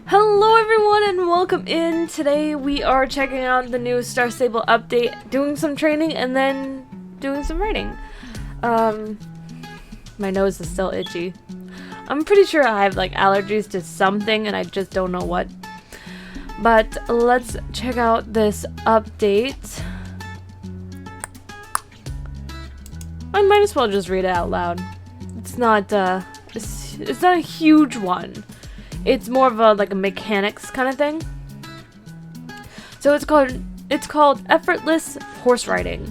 Hello everyone and welcome in. Today we are checking out the new Star Stable update, doing some training and then doing some writing. My nose is still itchy. I'm pretty sure I have like allergies to something and I just don't know what. But let's check out this update. I might as well just read it out loud. It's not it's not a huge one. It's more of a mechanics kind of thing. So it's called effortless horse riding.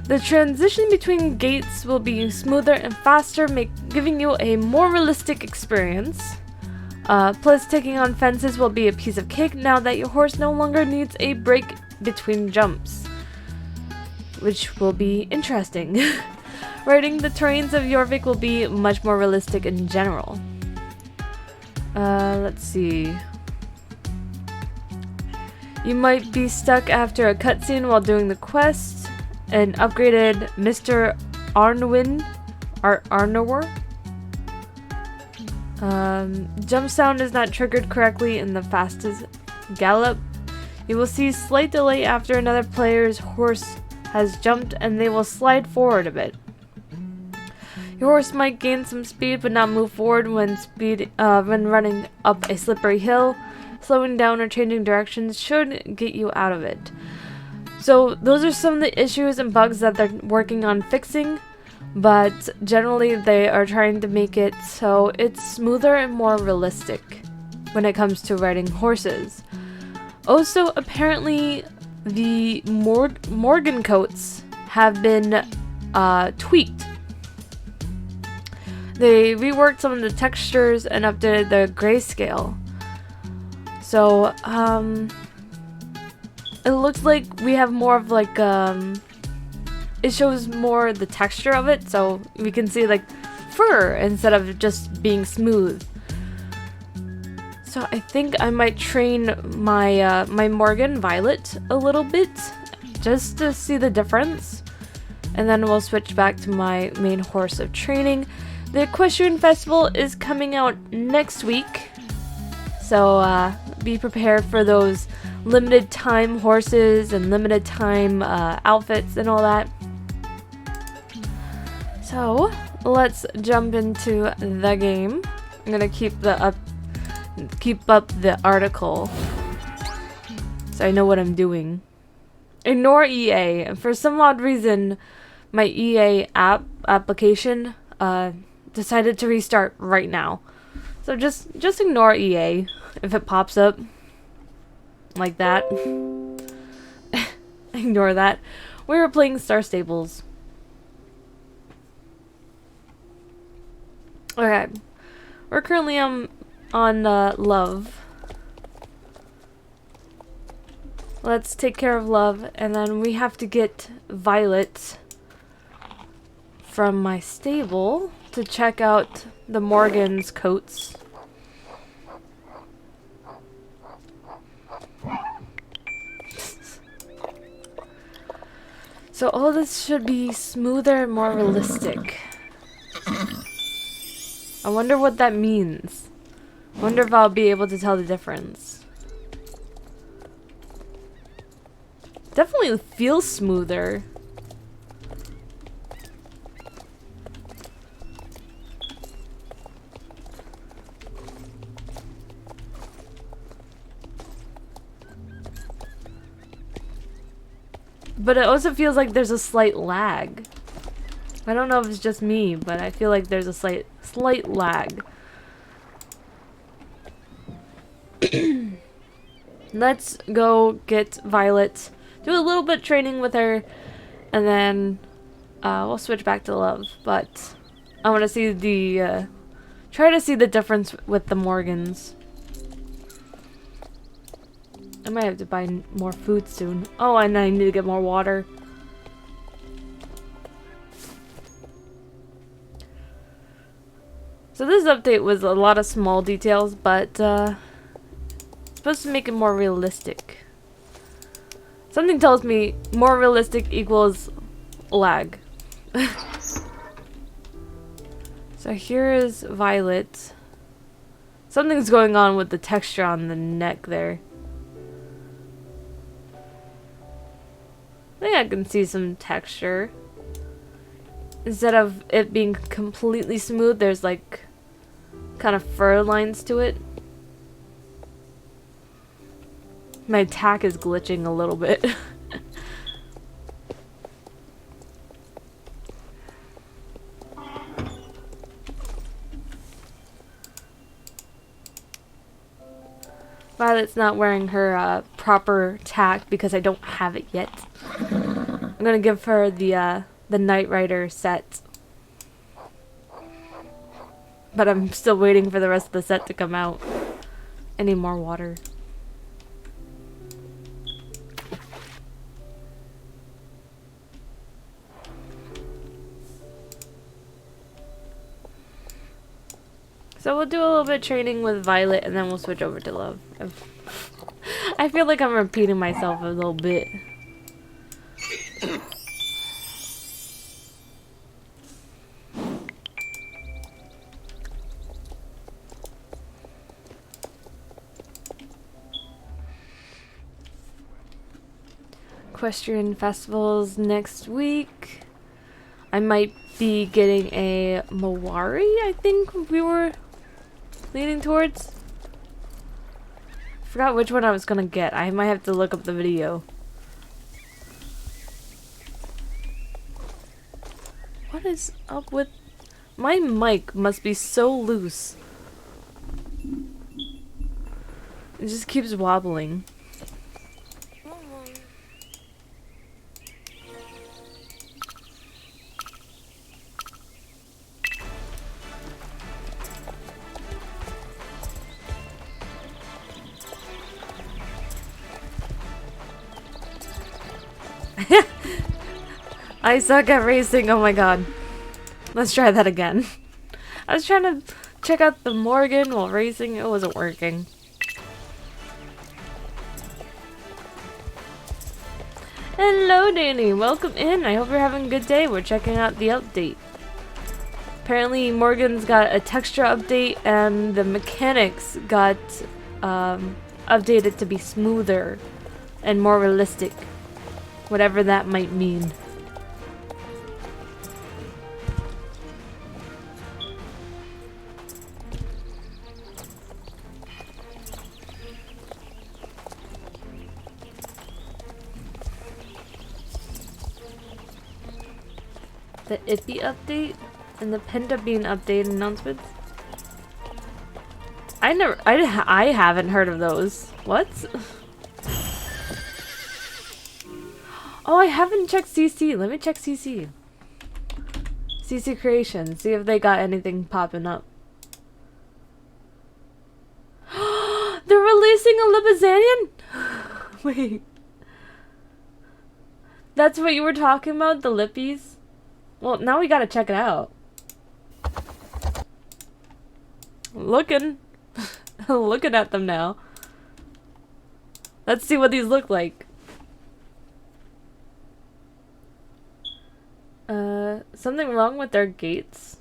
The transition between gaits will be smoother and faster, giving you a more realistic experience. Plus, taking on fences will be a piece of cake now that your horse no longer needs a break between jumps, which will be interesting. Riding the terrains of Jorvik will be much more realistic in general. Let's see. You might be stuck after a cutscene while doing the quest. An upgraded Mr. Arnwin Arnor. Jump sound is not triggered correctly in the fastest gallop. You will see slight delay after another player's horse has jumped and they will slide forward a bit. Your horse might gain some speed but not move forward when running up a slippery hill. Slowing down or changing directions should get you out of it. So those are some of the issues and bugs that they're working on fixing, but generally they are trying to make it so it's smoother and more realistic when it comes to riding horses. Also, apparently the Morgan coats have been tweaked. They reworked some of the textures and updated the grayscale. So, it looks like we have more of it shows more the texture of it, so we can see like fur instead of just being smooth. So I think I might train my my Morgan Violet a little bit just to see the difference, and then we'll switch back to my main horse of training. The Equestrian Festival is coming out next week, so be prepared for those limited time horses and limited time outfits and all that. So let's jump into the game. I'm gonna keep up the article so I know what I'm doing. Ignore EA. For some odd reason, my EA application decided to restart right now. So just ignore EA if it pops up like that. Ignore that. We were playing Star Stables. Okay. We're currently on Love. Let's take care of Love, and then we have to get Violet from my stable to check out the Morgan's coats. So all this should be smoother and more realistic. I wonder what that means. I wonder if I'll be able to tell the difference. Definitely feels smoother. But it also feels like there's a slight lag. I don't know if it's just me, but I feel like there's a slight lag. Let's go get Violet, do a little bit training with her, and then we'll switch back to Love. But I want to see try to see the difference with the Morgans. I might have to buy more food soon. Oh, and I need to get more water. So this update was a lot of small details, but it's supposed to make it more realistic. Something tells me more realistic equals lag. So here is Violet. Something's going on with the texture on the neck there. I think I can see some texture. Instead of it being completely smooth, there's like kind of fur lines to it. My tack is glitching a little bit. Violet's not wearing her proper tack because I don't have it yet. I'm gonna give her the Knight Rider set. But I'm still waiting for the rest of the set to come out. I need more water. So we'll do a little bit of training with Violet and then we'll switch over to Love. I feel like I'm repeating myself a little bit. Equestrian festivals next week. I might be getting a Mawari, I think we were leaning towards. Forgot which one I was gonna get. I might have to look up the video. What is up with my mic? Must be so loose. It just keeps wobbling. I suck at racing, oh my god. Let's try that again. I was trying to check out the Morgan while racing, it wasn't working. Hello Danny, welcome in. I hope you're having a good day. We're checking out the update. Apparently Morgan's got a texture update and the mechanics got updated to be smoother and more realistic. Whatever that might mean. The Ippy update and the Penta Bean update announcements. I haven't heard of those. What? Oh, I haven't checked CC. Let me check CC. CC Creation. See if they got anything popping up. They're releasing a Libizanian? Wait. That's what you were talking about? The Lippies? Well, now we gotta check it out. Looking. Looking at them now. Let's see what these look like. Something wrong with their gates?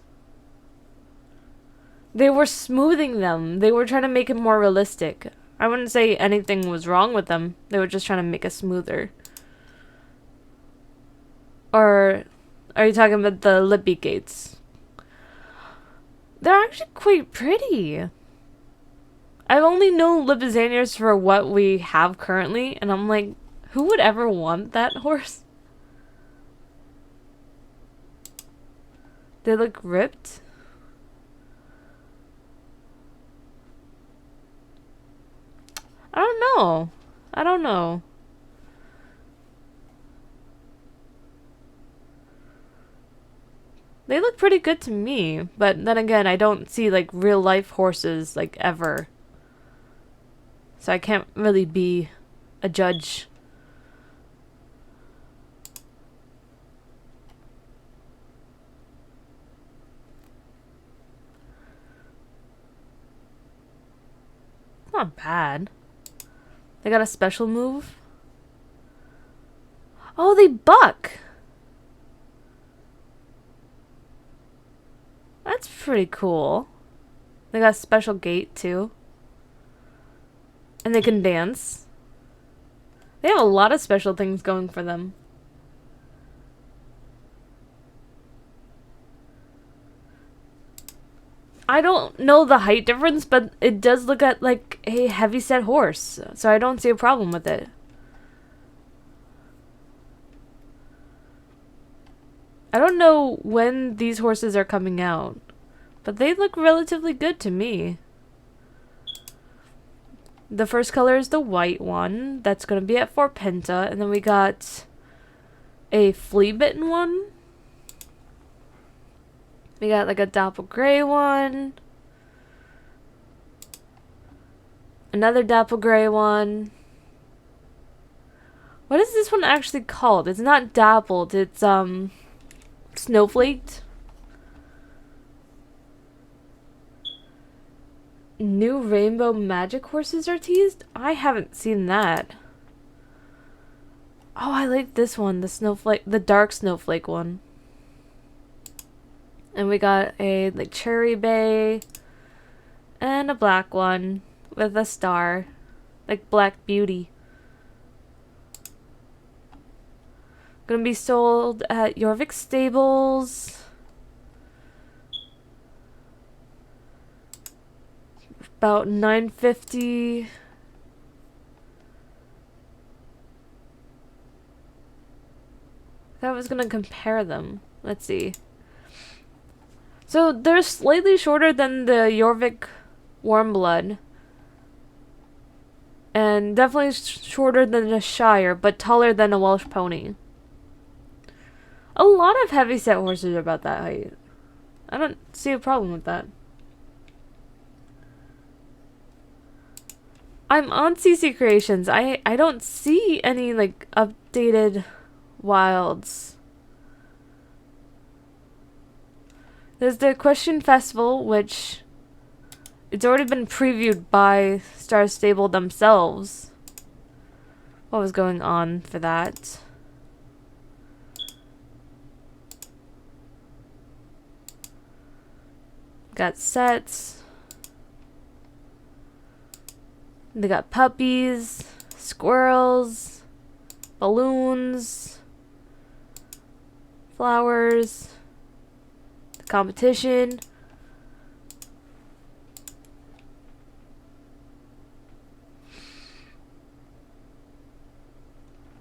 They were smoothing them. They were trying to make it more realistic. I wouldn't say anything was wrong with them. They were just trying to make it smoother. Or are you talking about the Lippy gates? They're actually quite pretty. I've only known Libizaniers for what we have currently, and I'm like, who would ever want that horse? They look ripped. I don't know. I don't know. They look pretty good to me, but then again, I don't see like real life horses like ever. So I can't really be a judge. Not bad. They got a special move. Oh, they buck. That's pretty cool. They got a special gait too. And they can dance. They have a lot of special things going for them. I don't know the height difference, but it does look at like a heavyset horse, so I don't see a problem with it. I don't know when these horses are coming out, but they look relatively good to me. The first color is the white one. That's going to be at 4 penta, and then we got a flea bitten one. We got like a dapple gray one. Another dapple gray one. What is this one actually called? It's not dappled, it's snowflaked. New rainbow magic horses are teased? I haven't seen that. Oh, I like this one, the snowflake, the dark snowflake one. And we got a like cherry bay and a black one with a star, like Black Beauty. Gonna be sold at Jorvik Stables. About $9.50. I was gonna compare them. Let's see. So they're slightly shorter than the Jorvik Warmblood. And definitely shorter than the Shire, but taller than a Welsh pony. A lot of heavyset horses are about that height. I don't see a problem with that. I'm on CC Creations. I don't see any like updated wilds. There's the Question Festival, which it's already been previewed by Star Stable themselves. What was going on for that? Got sets. They got puppies, squirrels, balloons, flowers, the competition.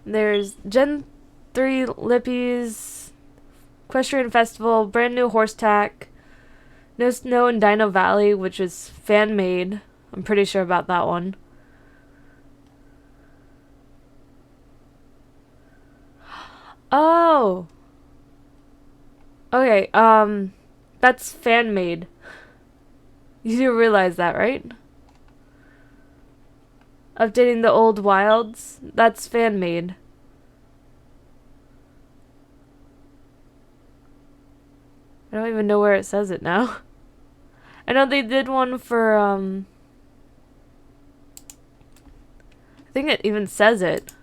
There's Gen 3 Lippies, Equestrian Festival, brand new horse tack, No Snow in Dino Valley, which is fan made. I'm pretty sure about that one. Oh. Okay, that's fan made. You do realize that, right? Updating the old wilds, that's fan made. I don't even know where it says it now. I know they did one for, I think it even says it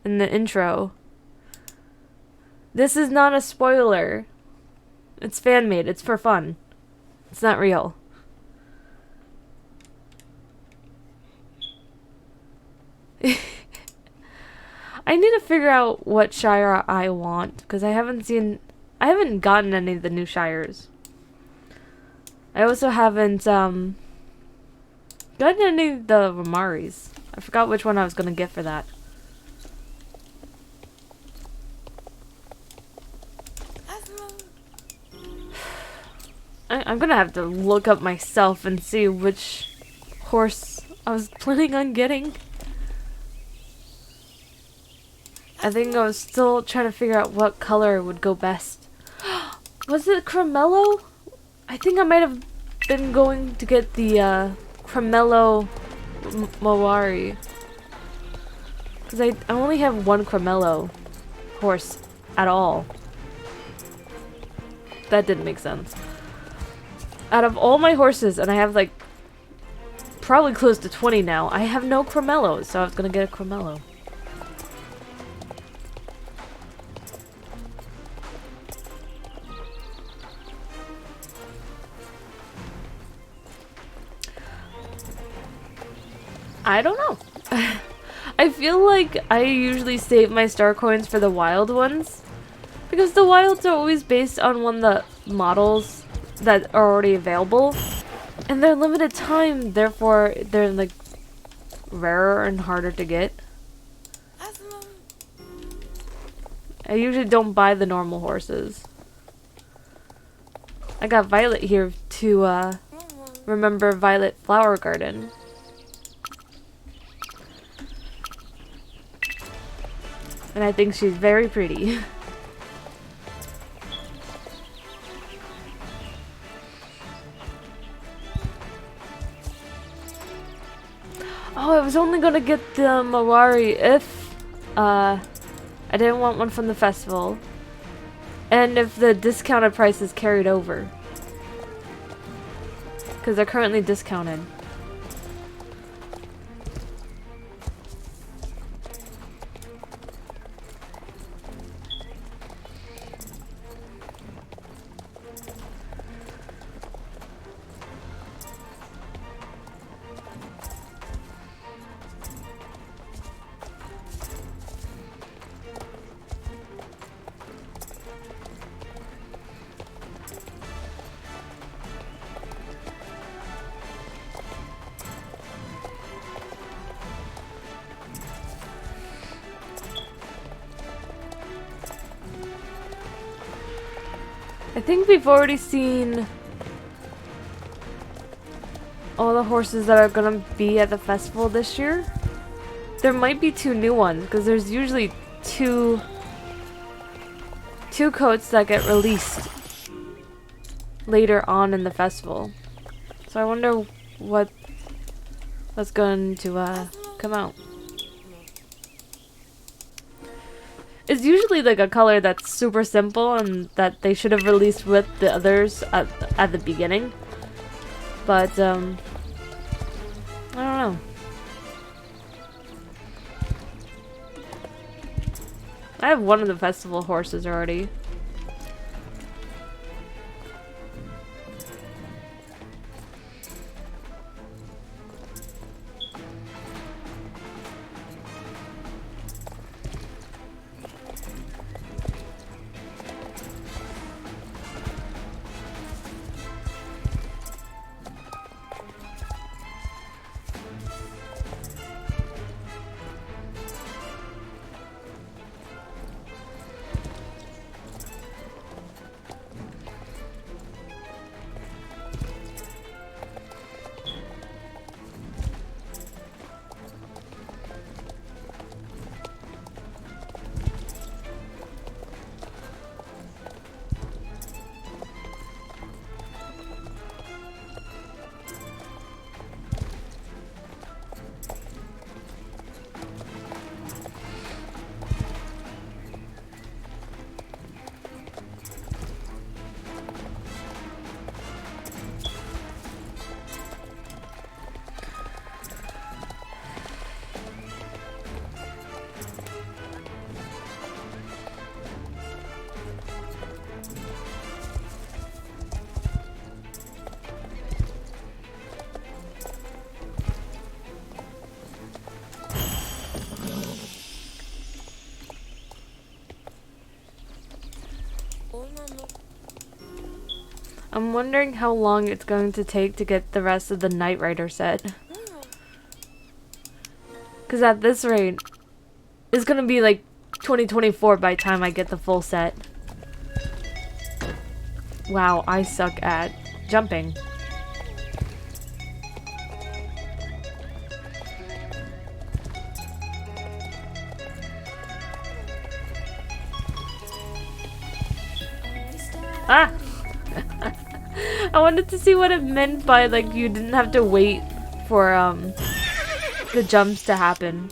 in the intro. This is not a spoiler. It's fan made. It's for fun. It's not real. I need to figure out what Shire I want, because I haven't gotten any of the new Shires. I also haven't gotten any of the Ramaris. I forgot which one I was gonna get for that. I'm gonna have to look up myself and see which horse I was planning on getting. I think I was still trying to figure out what color would go best. Was it Cremello? I think I might have been going to get the Cremello Mawari. Because I only have one Cremello horse at all. That didn't make sense. Out of all my horses, and I have like probably close to 20 now, I have no Cremellos, so I was gonna get a Cremello. I don't know. I feel like I usually save my star coins for the wild ones, because the wilds are always based on one of the models that are already available, and they're limited time, therefore they're like rarer and harder to get. I usually don't buy the normal horses. I got Violet here to remember Violet Flower Garden. And I think she's very pretty. Oh, I was only gonna get the Mawari if I didn't want one from the festival. And if the discounted price is carried over. Because they're currently discounted. I think we've already seen all the horses that are gonna be at the festival this year. There might be 2 new ones, because there's usually two coats that get released later on in the festival. So I wonder what's going to come out. It's usually like a color that's super simple and that they should have released with the others at the beginning. But, I don't know. I have one of the festival horses already. I'm wondering how long it's going to take to get the rest of the Knight Rider set. Because at this rate, it's going to be like 2024 by the time I get the full set. Wow, I suck at jumping. Ah! I wanted to see what it meant by, like, you didn't have to wait for, the jumps to happen.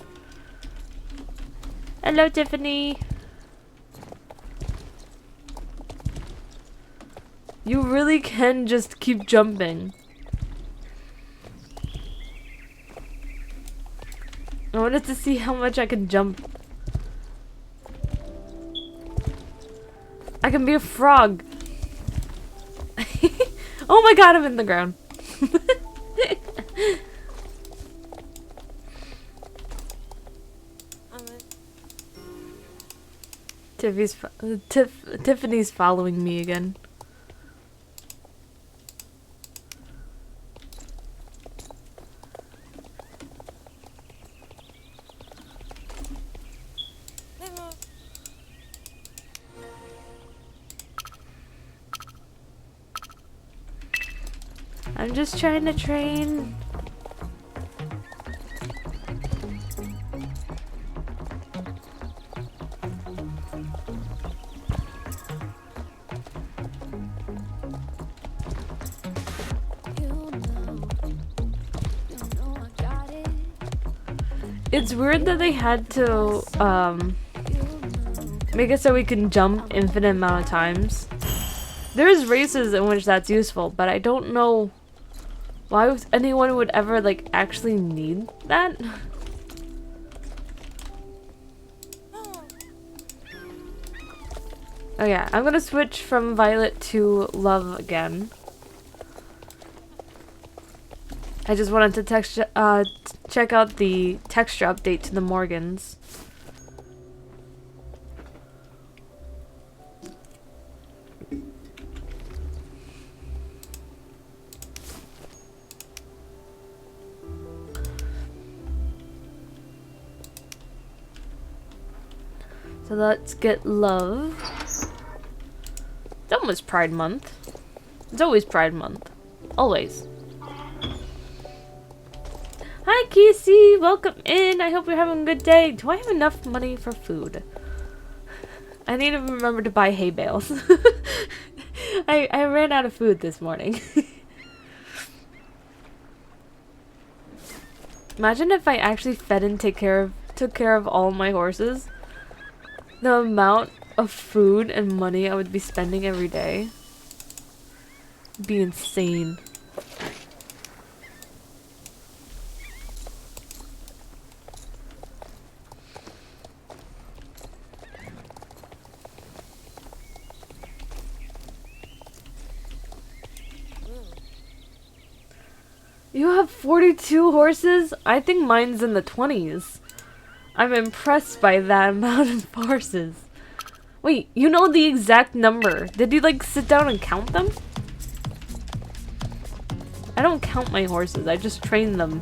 Hello, Tiffany! You really can just keep jumping. I wanted to see how much I can jump. I can be a frog. Oh my god, I'm in the ground. Tiffany's following me again. I'm just trying to train. It's weird that they had to make it so we can jump infinite amount of times. There's races in which that's useful, but I don't know why anyone would ever like actually need that. Oh yeah, I'm gonna switch from Violet to Love again. I just wanted to check out the texture update to the Morgans. So let's get Love. It's almost Pride Month. It's always Pride Month. Always. Hi Casey, welcome in. I hope you're having a good day. Do I have enough money for food? I need to remember to buy hay bales. I ran out of food this morning. Imagine if I actually fed and took care of all my horses. The amount of food and money I would be spending every day would be insane. You have 42 horses? I think mine's in the 20s. I'm impressed by that amount of horses. Wait, you know the exact number. Did you like sit down and count them? I don't count my horses, I just train them.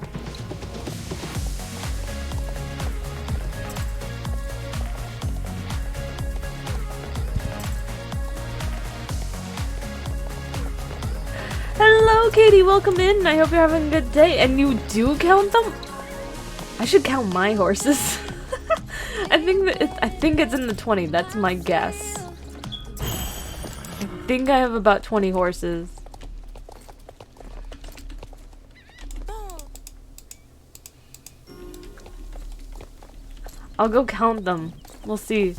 Hello, Katie. Welcome in. I hope you're having a good day. And you do count them? I should count my horses. I think it's in the 20. That's my guess. I think I have about 20 horses. I'll go count them. We'll see.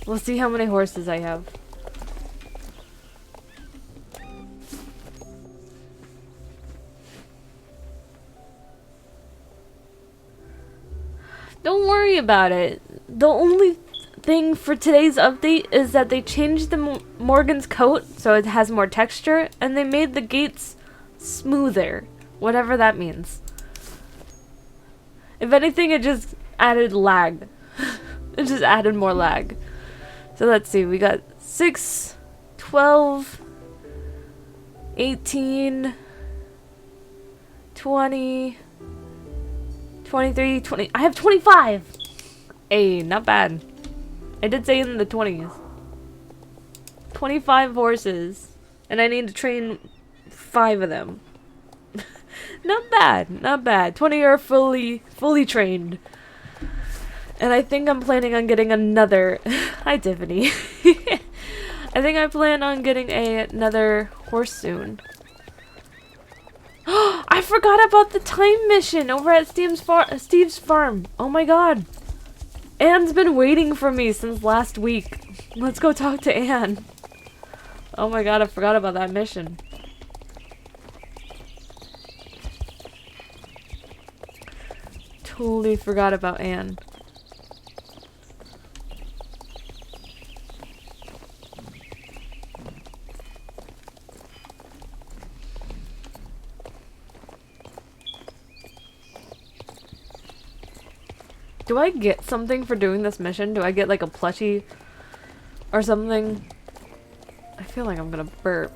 We'll see how many horses I have. Don't worry about it. The only thing for today's update is that they changed the Morgan's coat so it has more texture, and they made the gates smoother, whatever that means. If anything, it just added lag. It just added more lag. So let's see, we got 6, 12, 18, 20... 23, 20. I have 25! Hey, not bad. I did say in the 20s. 25 horses. And I need to train 5 of them. Not bad, not bad. 20 are fully trained. And I think I'm planning on getting another... Hi, Tiffany. I think I plan on getting another horse soon. I forgot about the time mission over at Steve's farm. Oh my god. Anne's been waiting for me since last week. Let's go talk to Anne. Oh my god, I forgot about that mission. Totally forgot about Anne. Do I get something for doing this mission? Do I get like a plushie or something? I feel like I'm gonna burp.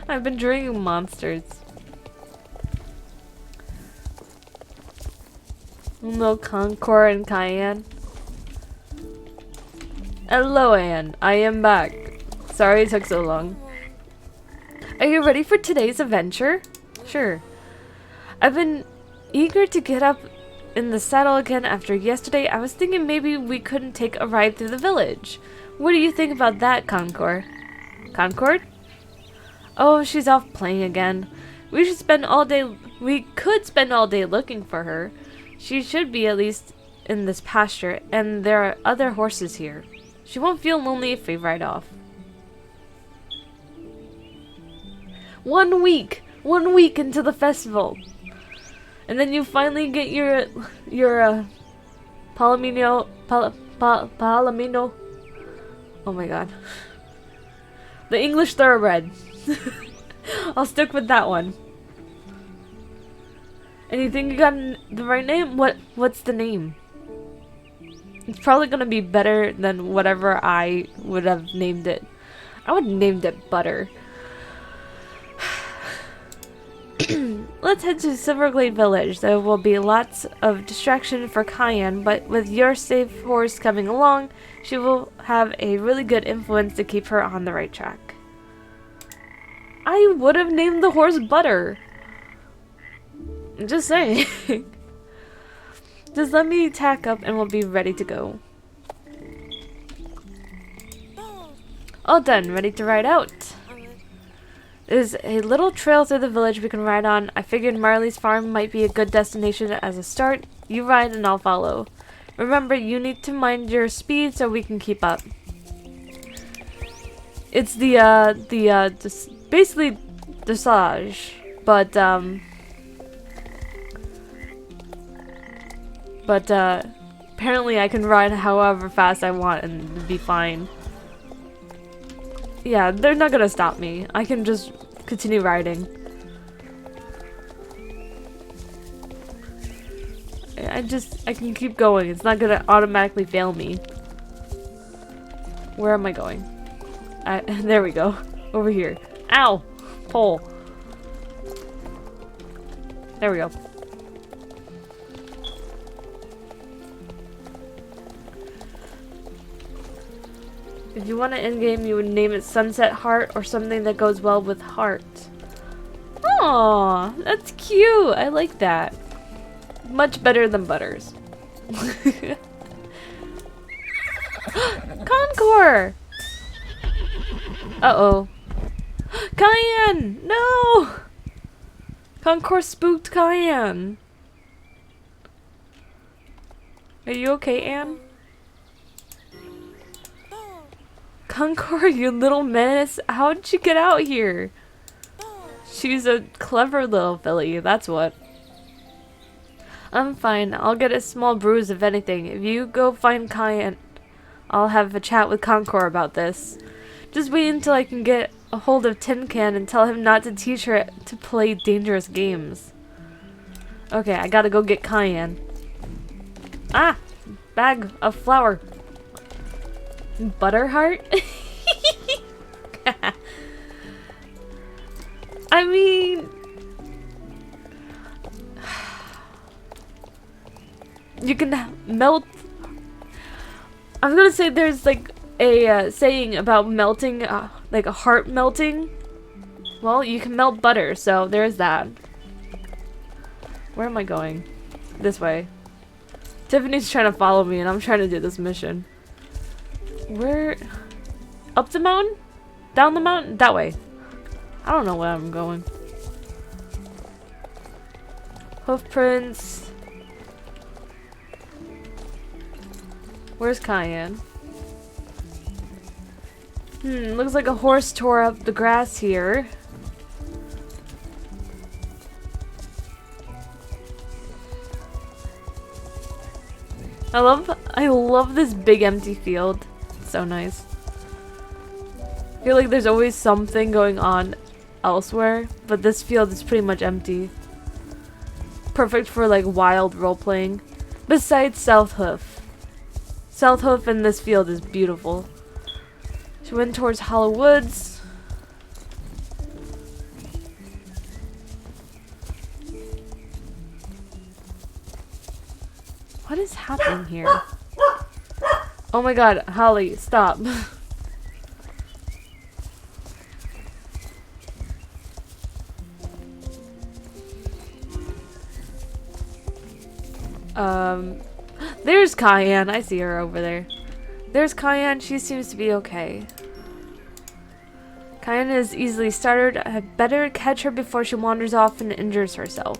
I've been drinking monsters. No Concord and Cayenne. Hello, Anne. I am back. Sorry it took so long. Are you ready for today's adventure? Sure. I've been eager to get up in the saddle again after yesterday. I was thinking maybe we couldn't take a ride through the village. What do you think about that, Concord? Concord? Oh, she's off playing again. We could spend all day looking for her. She should be at least in this pasture, and there are other horses here. She won't feel lonely if we ride off. 1 week! 1 week into the festival! And then you finally get your Palomino. Oh my god. The English Thoroughbred. I'll stick with that one. And you think you got the right name? What's the name? It's probably gonna be better than whatever I would have named it. I would have named it Butter. Let's head to Silverglade Village. There will be lots of distraction for Cayenne, but with your safe horse coming along, she will have a really good influence to keep her on the right track. I would have named the horse Butter. I'm just saying. Just let me tack up and we'll be ready to go. All done, ready to ride out. There's a little trail through the village we can ride on. I figured Marley's farm might be a good destination as a start. You ride and I'll follow. Remember, you need to mind your speed so we can keep up. It's basically dressage, but apparently I can ride however fast I want and be fine. Yeah, they're not gonna stop me. I can just continue riding. I can keep going. It's not gonna automatically fail me. Where am I going? There we go. Over here. Ow! Pole. There we go. If you want to end game, you would name it Sunset Heart or something that goes well with heart. Aww, that's cute. I like that. Much better than Butters. Concord! Uh-oh. Cayenne! No! Concord spooked Cayenne. Are you okay, Anne? Concord, you little menace. How did she get out here? She's a clever little filly, that's what. I'm fine. I'll get a small bruise if anything. If you go find Cayenne, I'll have a chat with Concord about this. Just wait until I can get a hold of Tin Can and tell him not to teach her to play dangerous games. Okay, I gotta go get Cayenne. Ah! Bag of flour. Butterheart? I mean... You can melt... I was gonna say there's like a saying about melting, like a heart melting. Well, you can melt butter, so there's that. Where am I going? This way. Tiffany's trying to follow me and I'm trying to do this mission. Where? Up the mountain? Down the mountain? That way. I don't know where I'm going. Hoof prints. Where's Cayenne? Looks like a horse tore up the grass here. I love this big empty field. It's so nice. I feel like there's always something going on elsewhere, but this field is pretty much empty. Perfect for like wild role playing. Besides South Hoof. South Hoof in this field is beautiful. She went towards Hollow Woods. What is happening here? Oh my god, Holly, stop. There's Cayenne. I see her over there. There's Cayenne. She seems to be okay. Cayenne is easily started. I had better catch her before she wanders off and injures herself.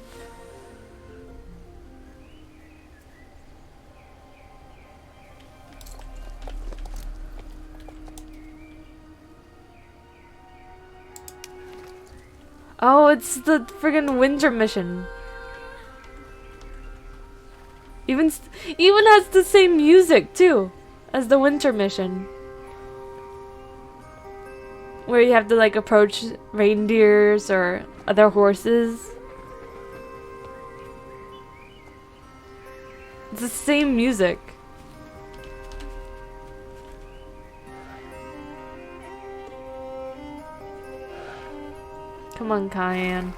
Oh, it's the friggin' winter mission. Even has the same music too as the winter mission, where you have to like approach reindeers or other horses. It's the same music. Come on, Cayenne.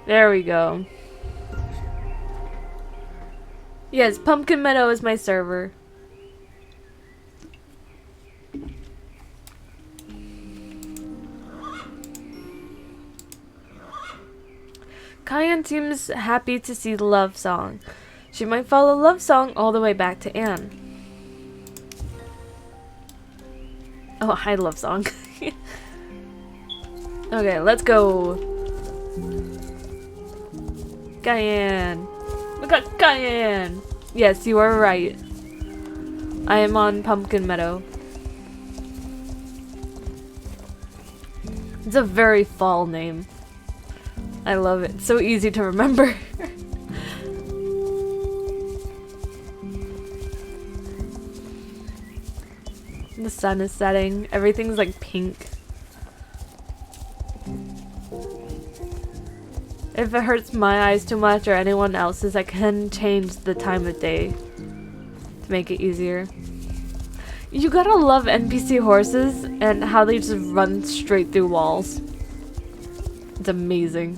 There we go. Yes, Pumpkin Meadow is my server. Cayenne seems happy to see Love Song. She might follow Love Song all the way back to Anne. Oh, hi, Love Song. Okay, let's go. Cayenne. We got Cayenne. Yes, you are right. I am on Pumpkin Meadow. It's a very fall name. I love it. So easy to remember. The sun is setting. Everything's like pink. If it hurts my eyes too much or anyone else's, I can change the time of day to make it easier. You gotta love NPC horses and how they just run straight through walls. It's amazing.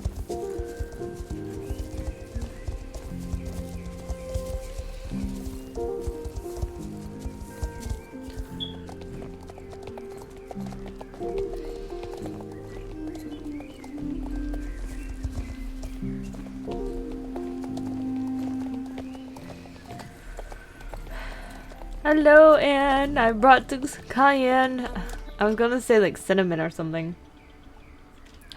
Hello, Anne. I brought the Cayenne. I was gonna say like cinnamon or something.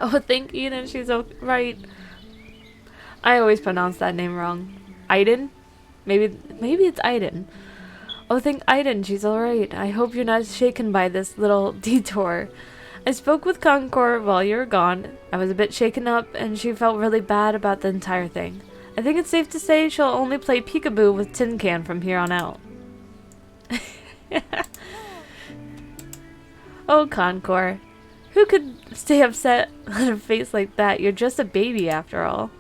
Oh, thank Eden. She's right. I always pronounce that name wrong. Iden? Maybe it's Iden. Oh, thank Iden. She's alright. I hope you're not shaken by this little detour. I spoke with Concord while you were gone. I was a bit shaken up, and she felt really bad about the entire thing. I think it's safe to say she'll only play peekaboo with Tin Can from here on out. Oh, Concord. Who could stay upset on a face like that? You're just a baby after all.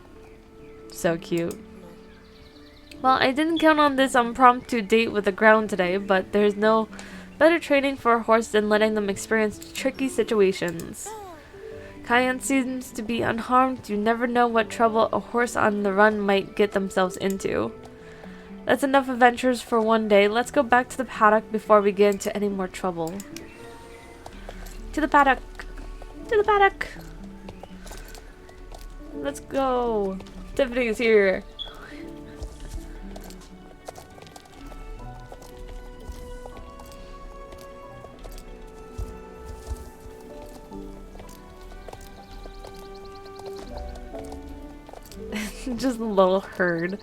So cute. Well, I didn't count on this impromptu date with the ground today, but there's no better training for a horse than letting them experience tricky situations. Cayenne seems to be unharmed. You never know what trouble a horse on the run might get themselves into. That's enough adventures for one day. Let's go back to the paddock before we get into any more trouble. To the paddock. To the paddock. Let's go. Tiffany is here. Just a little herd.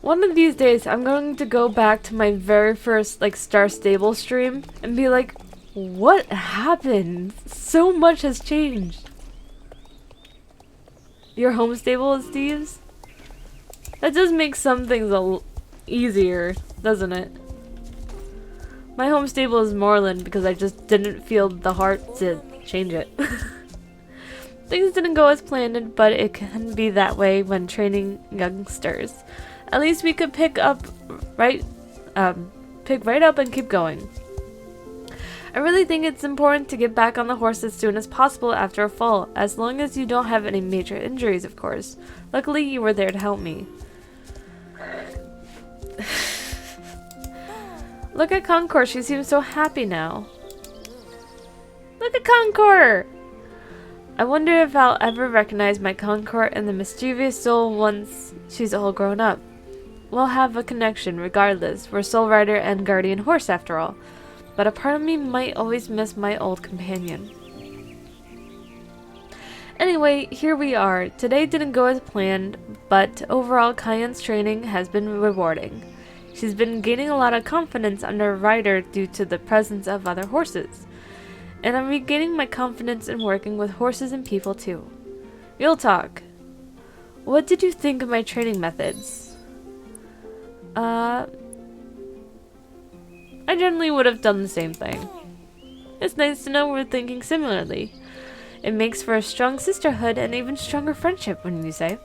One of these days, I'm going to go back to my very first, like, Star Stable stream and be like, what happened? So much has changed. Your home stable is Steve's? That does make some things easier, doesn't it? My home stable is moorland because I just didn't feel the heart to change it. Things didn't go as planned, but it can be that way when training youngsters. At least we could pick right up and keep going. I really think it's important to get back on the horse as soon as possible after a fall, as long as you don't have any major injuries, of course. Luckily, you were there to help me. Look at Concord, she seems so happy now. Look at Concord! I wonder if I'll ever recognize my Concord and the mischievous soul once she's all grown up. We'll have a connection regardless. We're soul rider and guardian horse after all. But a part of me might always miss my old companion. Anyway, here we are. Today didn't go as planned, but overall Cayenne's training has been rewarding. She's been gaining a lot of confidence under a rider due to the presence of other horses. And I'm regaining my confidence in working with horses and people too. Real talk. What did you think of my training methods? I generally would have done the same thing. It's nice to know we're thinking similarly. It makes for a strong sisterhood and even stronger friendship, wouldn't you say?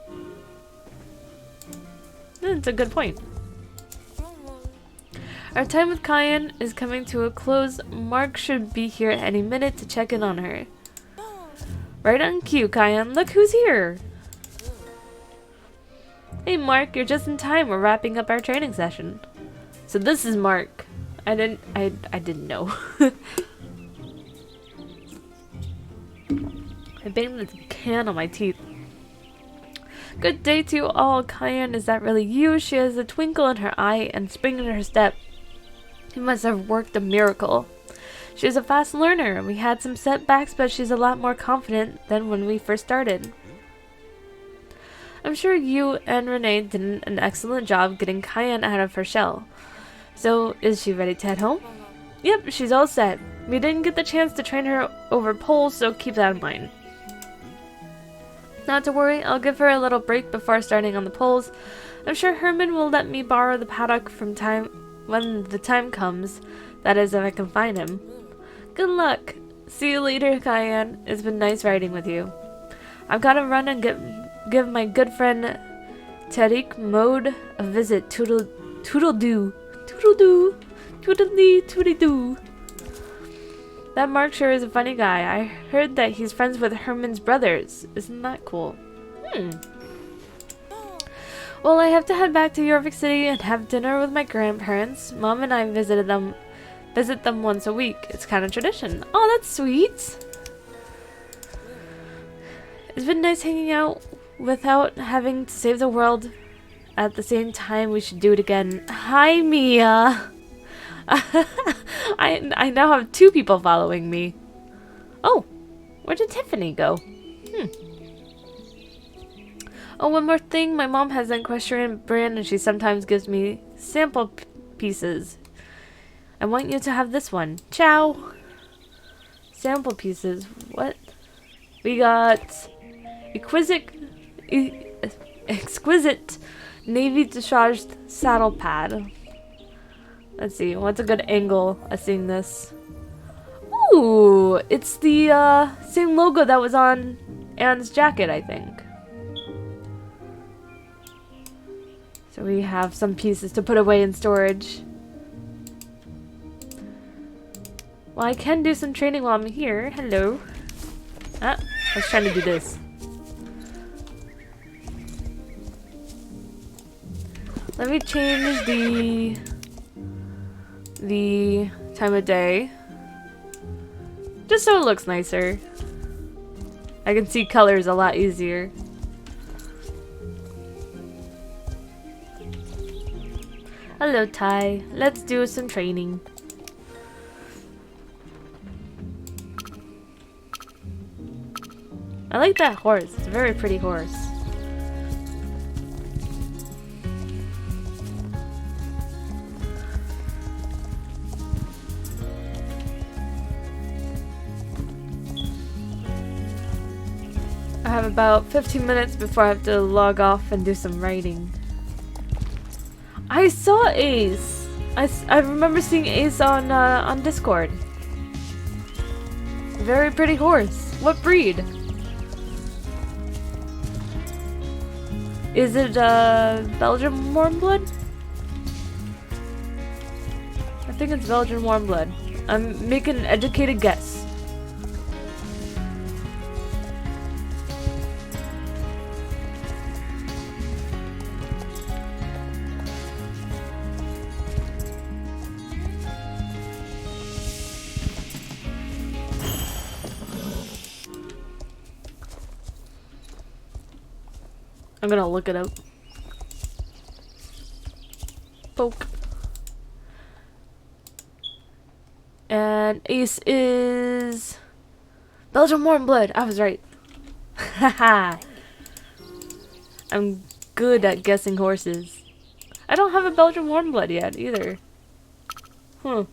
That's a good point. Our time with Cayenne is coming to a close. Mark should be here any minute to check in on her. Right on cue, Cayenne. Look who's here! Hey Mark, you're just in time. We're wrapping up our training session. So this is Mark. I didn't know. I banged this can on my teeth. Good day to you all. Cayenne, is that really you? She has a twinkle in her eye and spring in her step. You must have worked a miracle. She's a fast learner. We had some setbacks, but she's a lot more confident than when we first started. I'm sure you and Renee did an excellent job getting Cayenne out of her shell. So, is she ready to head home? Yep, she's all set. We didn't get the chance to train her over poles, so keep that in mind. Not to worry, I'll give her a little break before starting on the poles. I'm sure Herman will let me borrow the paddock when the time comes. That is, if I can find him. Good luck. See you later, Cayenne. It's been nice riding with you. I've got to run and give my good friend Tariq Mode a visit. Toodle-doo. Toodle-doo. Toodle-dee-toodle-doo. That Mark sure is a funny guy. I heard that he's friends with Herman's brothers. Isn't that cool? Well, I have to head back to Yorvik City and have dinner with my grandparents. Mom and I visit them once a week. It's kind of tradition. Oh, that's sweet. It's been nice hanging out without having to save the world. At the same time, we should do it again. Hi, Mia. I now have 2 people following me. Oh, where did Tiffany go? Oh, one more thing. My mom has an equestrian brand and she sometimes gives me sample pieces. I want you to have this one. Ciao. Sample pieces. What? We got exquisite navy dressage saddle pad. Let's see, what's a good angle of seeing this? Ooh, it's the same logo that was on Anne's jacket, I think. So we have some pieces to put away in storage. Well, I can do some training while I'm here. Hello. I was trying to do this. Let me change the time of day. Just so it looks nicer. I can see colors a lot easier. Hello, Ty. Let's do some training. I like that horse. It's a very pretty horse. I have about 15 minutes before I have to log off and do some writing. I saw Ace. I remember seeing Ace on Discord. Very pretty horse. What breed? Is it Belgian warmblood? I think it's Belgian warmblood. I'm making an educated guess. I'm gonna look it up. Poke. And Ace is Belgian warmblood. I was right. Haha. I'm good at guessing horses. I don't have a Belgian warmblood yet either. I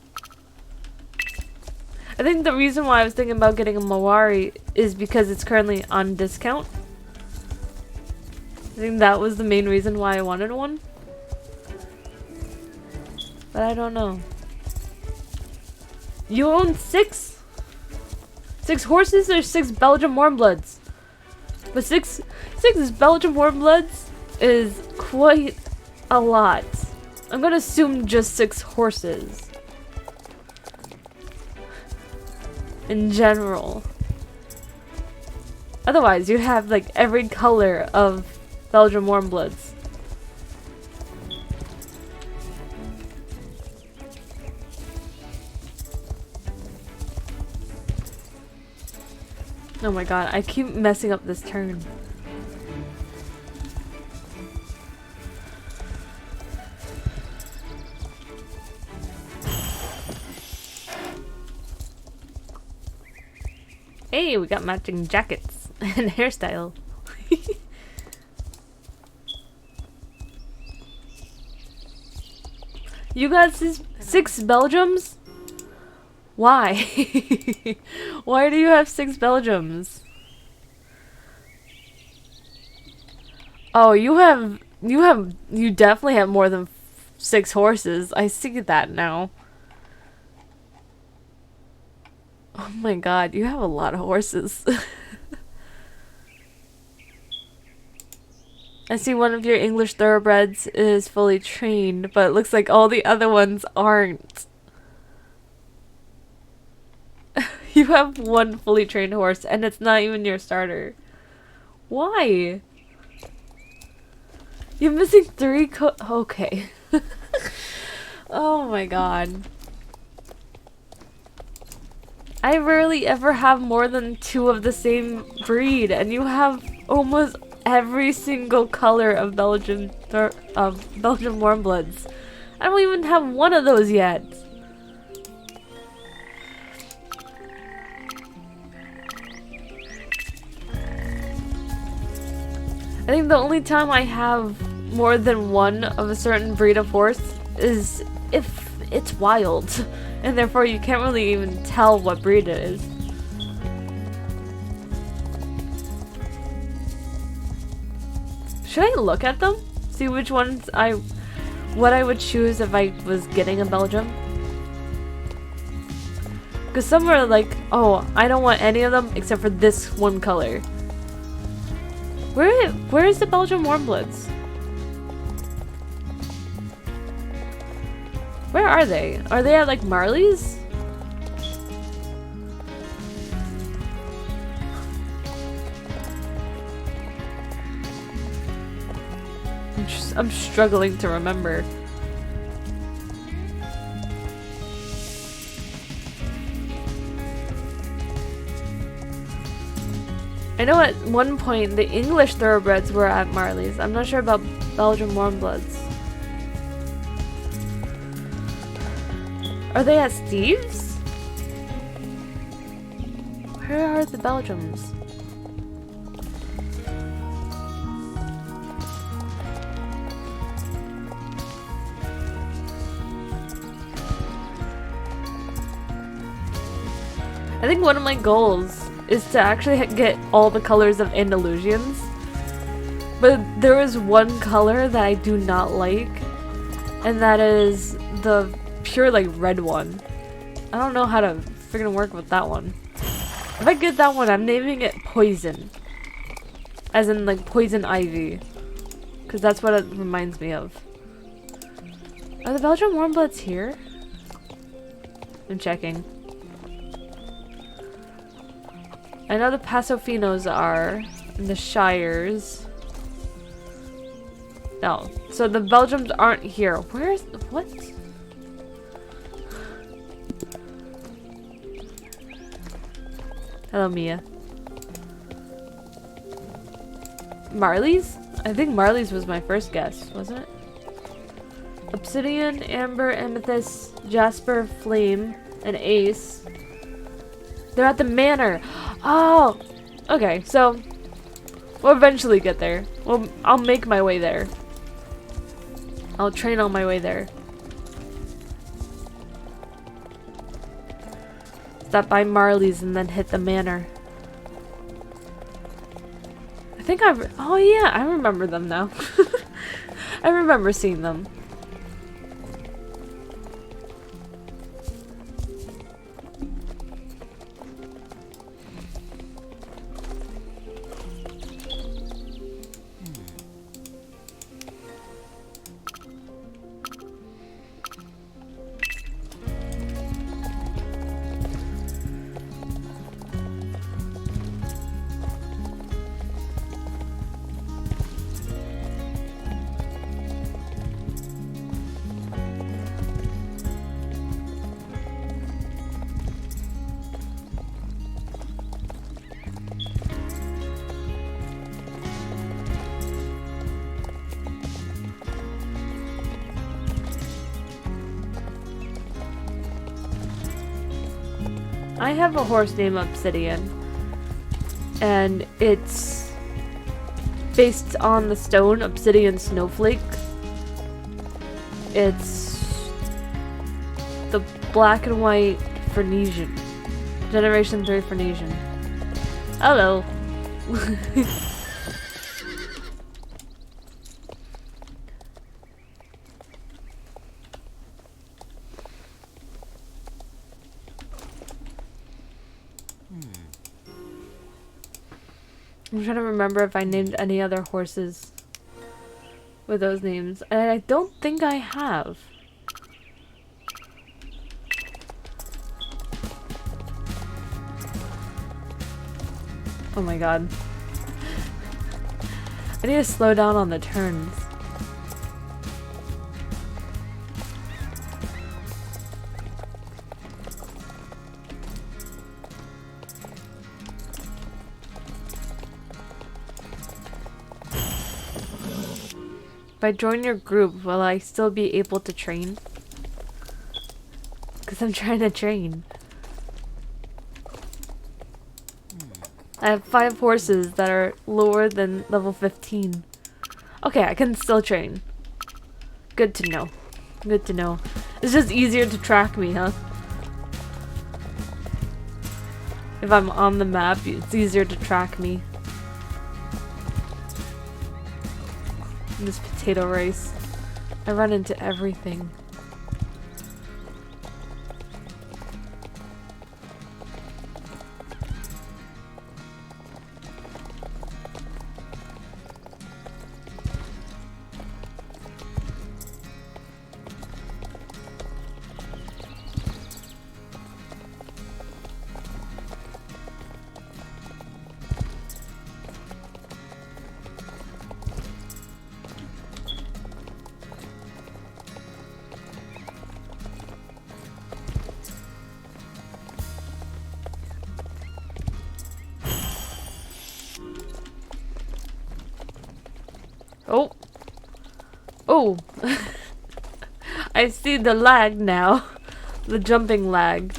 think the reason why I was thinking about getting a Mawari is because it's currently on discount. I think that was the main reason why I wanted one. But I don't know. You own 6? 6 horses or 6 Belgian warmbloods? But 6 Belgian warmbloods is quite a lot. I'm gonna assume just 6 horses. In general. Otherwise, you have like every color of Belgian warmbloods. Oh my god, I keep messing up this turn. Hey, we got matching jackets and hairstyle. You got 6 Belgiums? Why? Why do you have 6 Belgiums? Oh, you definitely have more than 6 horses. I see that now. Oh my god, you have a lot of horses. I see one of your English thoroughbreds is fully trained, but it looks like all the other ones aren't. You have 1 fully trained horse, and it's not even your starter. Why? You're missing 3 okay. Oh my god. I rarely ever have more than 2 of the same breed, and you have almost every single color of Belgian warmbloods. I don't even have 1 of those yet. I think the only time I have more than 1 of a certain breed of horse is if it's wild, and therefore you can't really even tell what breed it is. Should I look at them? See which ones what I would choose if I was getting a Belgium? Because some are like, oh, I don't want any of them except for this 1 color. Where is the Belgian warmbloods? Where are they? Are they at like Marley's? I'm struggling to remember. I know at one point the English thoroughbreds were at Marley's. I'm not sure about Belgian warmbloods. Are they at Steve's? Where are the Belgiums? I think one of my goals is to actually get all the colors of Andalusians. But there is one color that I do not like, And that is the pure like red one. I don't know how to freaking work with that one. If I get that one, I'm naming it Poison. As in like Poison Ivy. Because that's what it reminds me of. Are the Belgian Warmbloods here? I'm checking. I know the Pasofinos are. And the Shires. No. So the Belgians aren't here. Where's... what? Hello, Mia. Marley's? I think Marley's was my first guess, wasn't it? Obsidian, Amber, Amethyst, Jasper, Flame, and Ace. They're at the manor. Oh! Okay, so we'll eventually get there. Well, I'll make my way there. I'll train on my way there. Stop by Marley's and then hit the manor. I think oh yeah, I remember them now. I remember seeing them. I have a horse named Obsidian, and it's based on the stone Obsidian Snowflake. It's the black and white Phoenician, Generation 3 Phoenician. Hello. I'm trying to remember if I named any other horses with those names, and I don't think I have. Oh my god. I need to slow down on the turns. If I join your group, will I still be able to train? Because I'm trying to train. I have 5 horses that are lower than level 15. Okay, I can still train. Good to know. Good to know. It's just easier to track me, huh? If I'm on the map, it's easier to track me. This potato rice. I run into everything. Oh. Oh. I see the lag now. The jumping lag.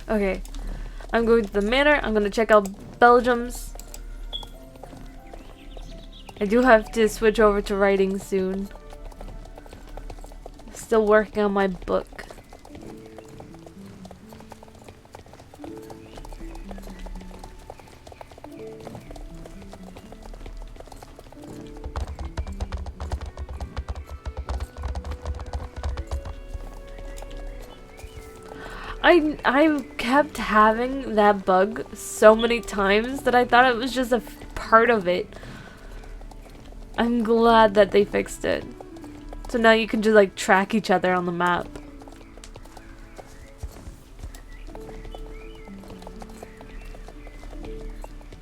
Okay. I'm going to the manor. I'm going to check out Belgium's. I do have to switch over to writing soon. Still working on my book. I kept having that bug so many times that I thought it was just a part of it. I'm glad that they fixed it. So now you can just like track each other on the map.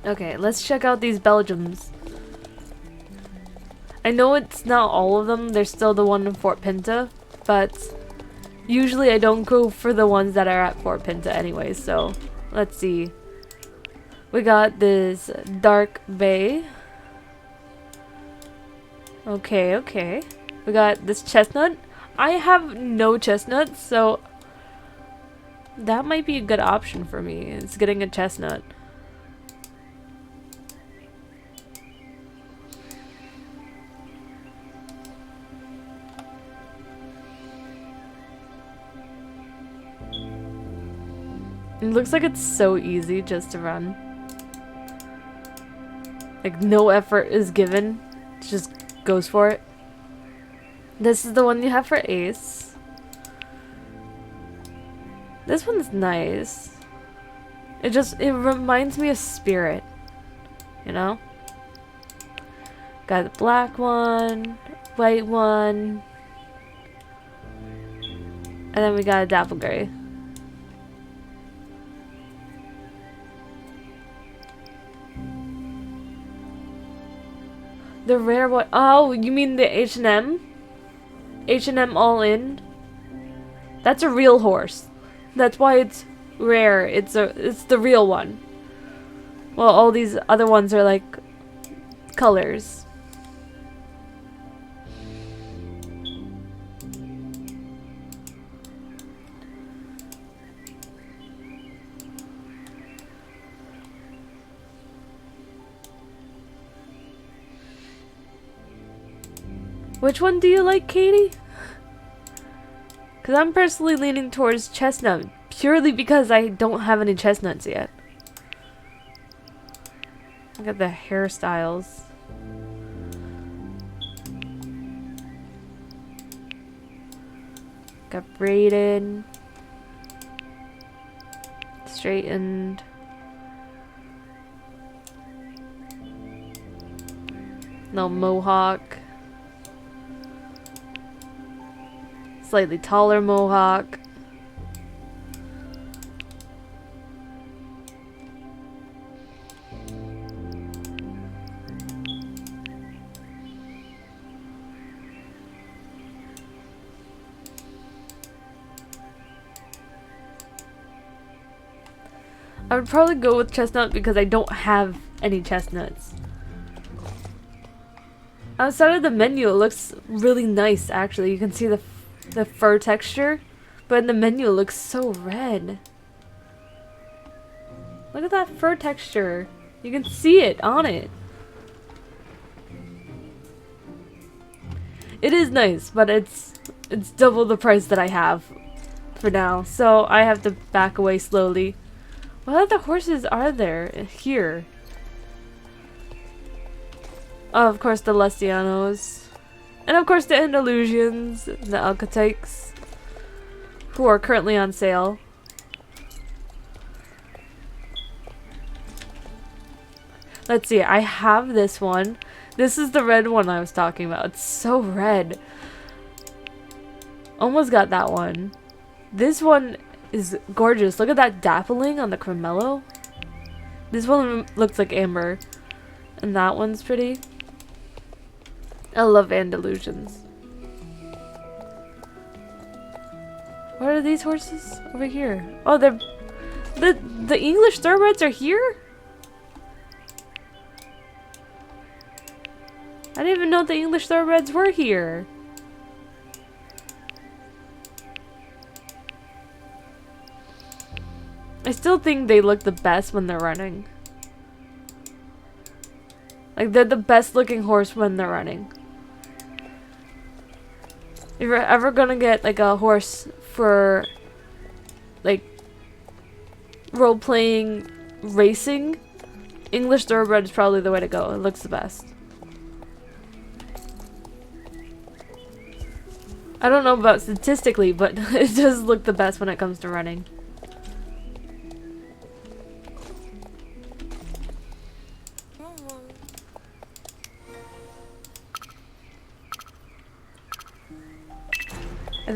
Okay, let's check out these Belgiums. I know it's not all of them, there's still the one in Fort Pinta, but usually I don't go for the ones that are at Fort Pinta anyway, so let's see. We got this Dark Bay. Okay, okay. We got this chestnut. I have no chestnuts, so that might be a good option for me. It's getting a chestnut. It looks like it's so easy just to run. Like no effort is given. It just goes for it. This is the one you have for Ace. This one's nice. It reminds me of Spirit. You know? Got the black one, white one. And then we got a dapple gray. The rare one. Oh, you mean the H&M? H&M all in? That's a real horse. That's why it's rare. It's the real one. Well, all these other ones are like colors. Which one do you like, Katie? Because I'm personally leaning towards chestnut, purely because I don't have any chestnuts yet. Look at the hairstyles. Got braided, straightened. No mohawk. Slightly taller mohawk. I would probably go with chestnut because I don't have any chestnuts. Outside of the menu, it looks really nice actually. You can see the fur texture, but in the menu it looks so red. Look at that fur texture. You can see it on it. It is nice, but it's double the price that I have for now, so I have to back away slowly. What other horses are there here? Oh, of course the Lucianos. And of course the Andalusians, the Alcatecs, who are currently on sale. Let's see, I have this one. This is the red one I was talking about. It's so red. Almost got that one. This one is gorgeous. Look at that dappling on the cremello. This one looks like amber. And that one's pretty. I love Andalusians. What are these horses over here? Oh, they're the English thoroughbreds are here? I didn't even know the English thoroughbreds were here. I still think they look the best when they're running. Like, they're the best looking horse when they're running. If you're ever gonna get like a horse for like role-playing racing, English thoroughbred is probably the way to go. It looks the best. I don't know about statistically, but it does look the best when it comes to running.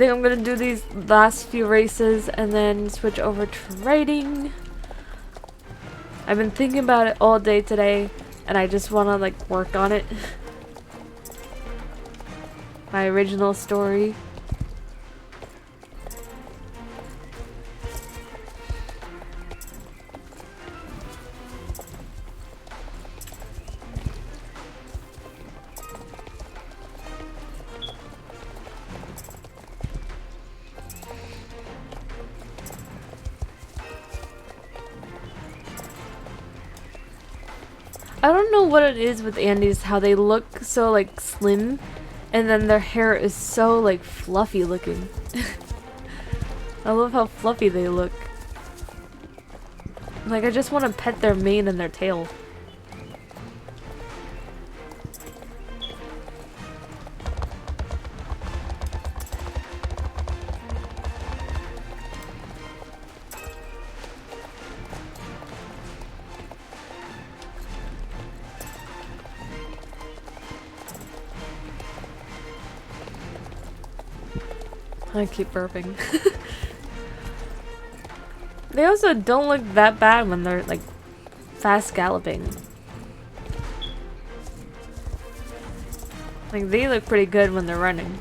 think I'm gonna do these last few races and then switch over to writing. I've been thinking about it all day today and I just wanna like work on it. My original story. I don't know what it is with Andes, how they look so like slim and then their hair is so like fluffy looking. I love how fluffy they look. Like I just want to pet their mane and their tail. I keep burping. They also don't look that bad when they're like fast galloping. Like they look pretty good when they're running.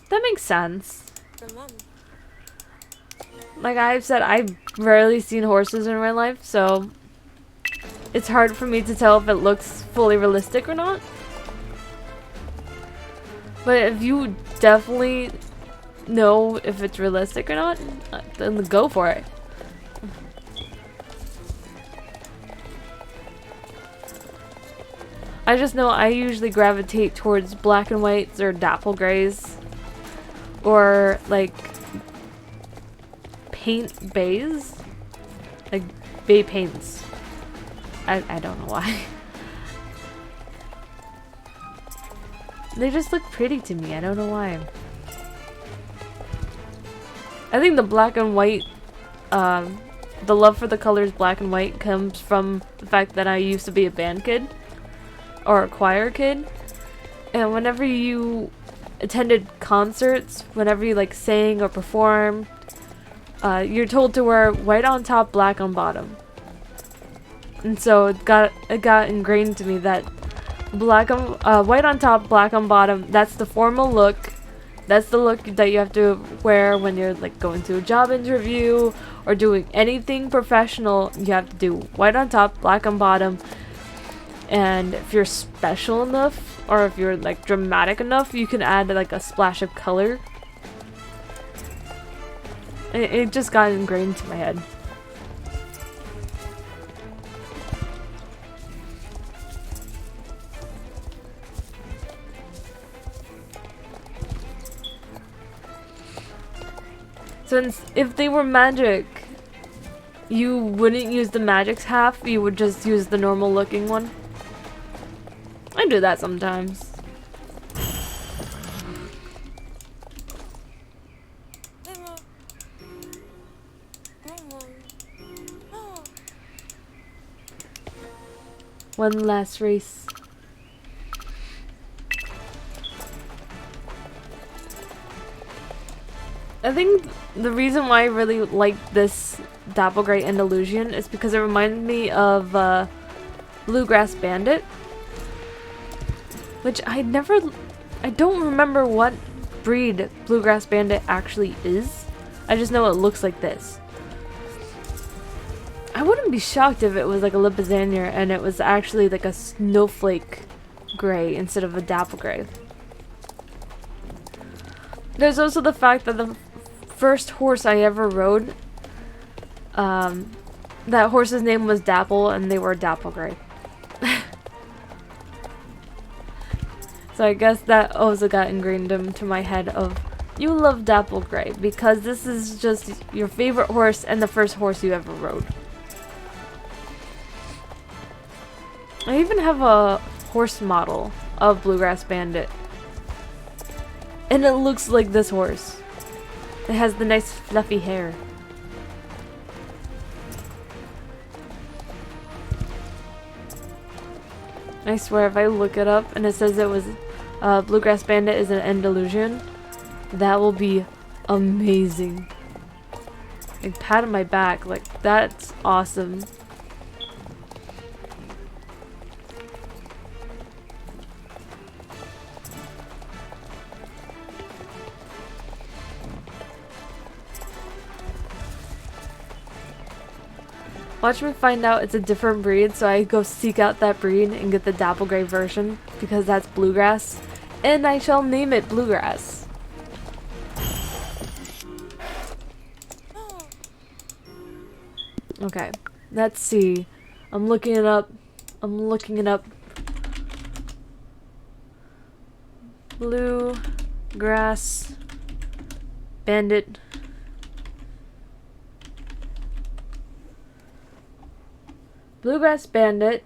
That makes sense. Like I've said, I've rarely seen horses in real life, so it's hard for me to tell if it looks fully realistic or not. But if you definitely know if it's realistic or not, then go for it. I just know I usually gravitate towards black and whites or dapple grays. Or like paint bays, like bay paints. I don't know why. They just look pretty to me. I don't know why. I think the black and white, the love for the colors black and white comes from the fact that I used to be a band kid or a choir kid, and whenever you attended concerts, whenever you like sang or performed, you're told to wear white on top, black on bottom. And so it got ingrained to me that white on top, black on bottom, that's the formal look. That's the look that you have to wear when you're like going to a job interview or doing anything professional. You have to do white on top, black on bottom. And if you're special enough, or if you're like dramatic enough, you can add like a splash of color. It just got ingrained into my head. Since if they were magic, you wouldn't use the magic's half, you would just use the normal looking one. I do that sometimes. One last race. I think the reason why I really like this Dapple Gray and Illusion is because it reminded me of Bluegrass Bandit. Which I don't remember what breed Bluegrass Bandit actually is. I just know it looks like this. I wouldn't be shocked if it was like a Lipizzaner and it was actually like a snowflake gray instead of a dapple gray. There's also the fact that the first horse I ever rode, that horse's name was Dapple and they were dapple gray. So I guess that also got ingrained into my head of you love Dapple Gray because this is just your favorite horse and the first horse you ever rode. I even have a horse model of Bluegrass Bandit. And it looks like this horse. It has the nice fluffy hair. I swear if I look it up and it says it was Bluegrass Bandit is an Andalusian, that will be amazing. Like, pat on my back, like, that's awesome. Watch me find out it's a different breed, so I go seek out that breed and get the Dapple Gray version, because that's Bluegrass, and I shall name it Bluegrass. Okay, let's see. I'm looking it up. Bluegrass Bandit. Bluegrass Bandit.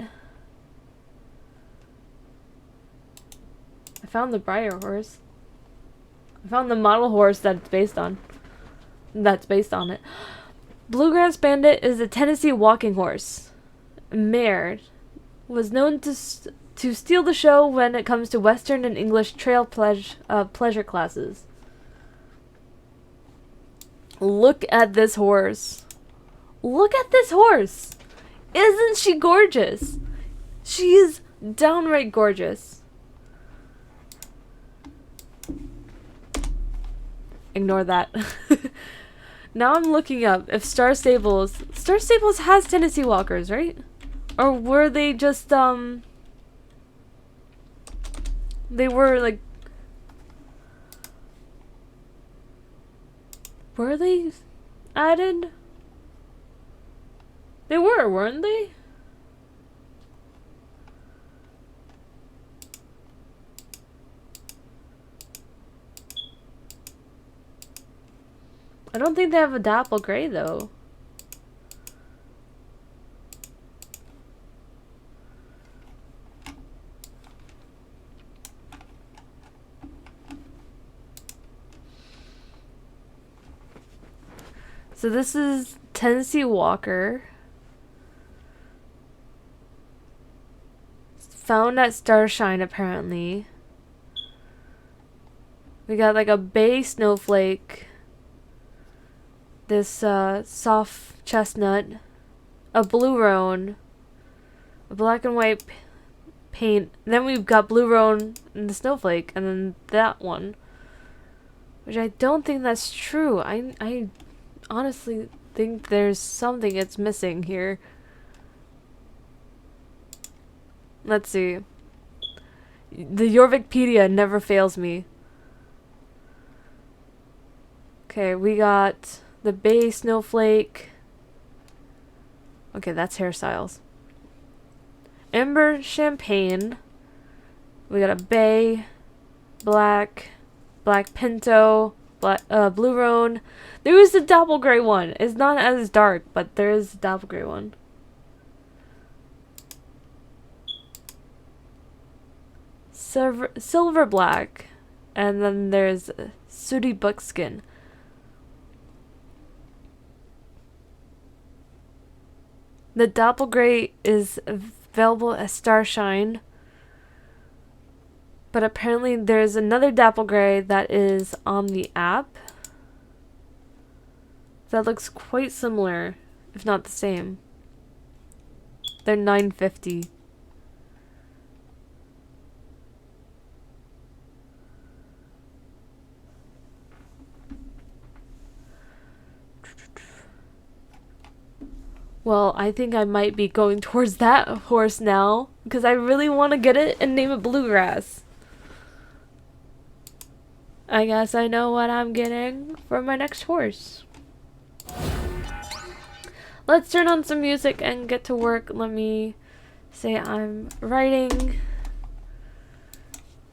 I found the Briar horse. I found the model horse that's based on it. Bluegrass Bandit is a Tennessee walking horse. Mare. Was known to steal the show when it comes to Western and English trail pleasure classes. Look at this horse. Look at this horse. Isn't she gorgeous? She is downright gorgeous. Ignore that. Now I'm looking up if Star Stables has Tennessee Walkers, right? Or were they just, they were like, were they added? They were, weren't they? I don't think they have a Dapple Gray though. So this is Tennessee Walker. Found at Starshine apparently. We got like a bay snowflake. This soft chestnut, a blue roan, a black and white paint. Then we've got blue roan and the snowflake, and then that one, which I don't think that's true. I honestly think there's something it's missing here. Let's see. The Jorvikpedia never fails me. Okay, we got the bay snowflake. Okay, that's hairstyles. Amber champagne. We got a bay, black pinto, blue roan. There is the Dapple Gray one. It's not as dark, but there is the Dapple Gray one. Silver black, and then there's sooty buckskin. The Dapple Gray is available at Starshine, but apparently there's another Dapple Gray that is on the app that looks quite similar, if not the same. They're $9.50. Well, I think I might be going towards that horse now, because I really want to get it and name it Bluegrass. I guess I know what I'm getting for my next horse. Let's turn on some music and get to work. Let me say I'm writing.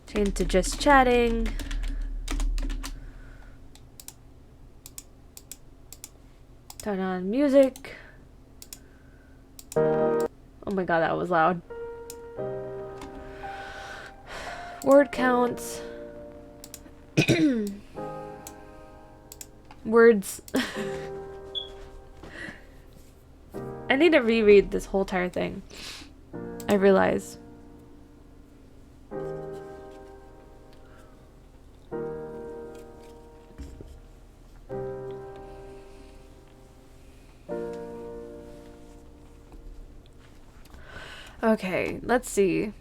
Change to just chatting. Turn on music. Oh my god, that was loud. Word counts. Words. I need to reread this whole entire thing. I realize. Okay, let's see.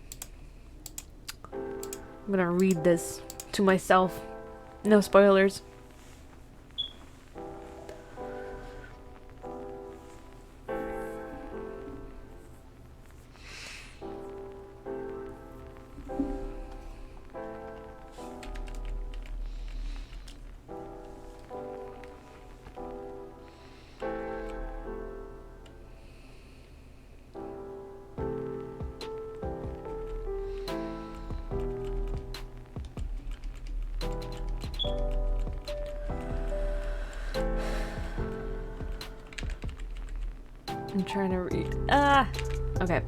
I'm gonna read this to myself. No spoilers. I'm trying to read. Okay.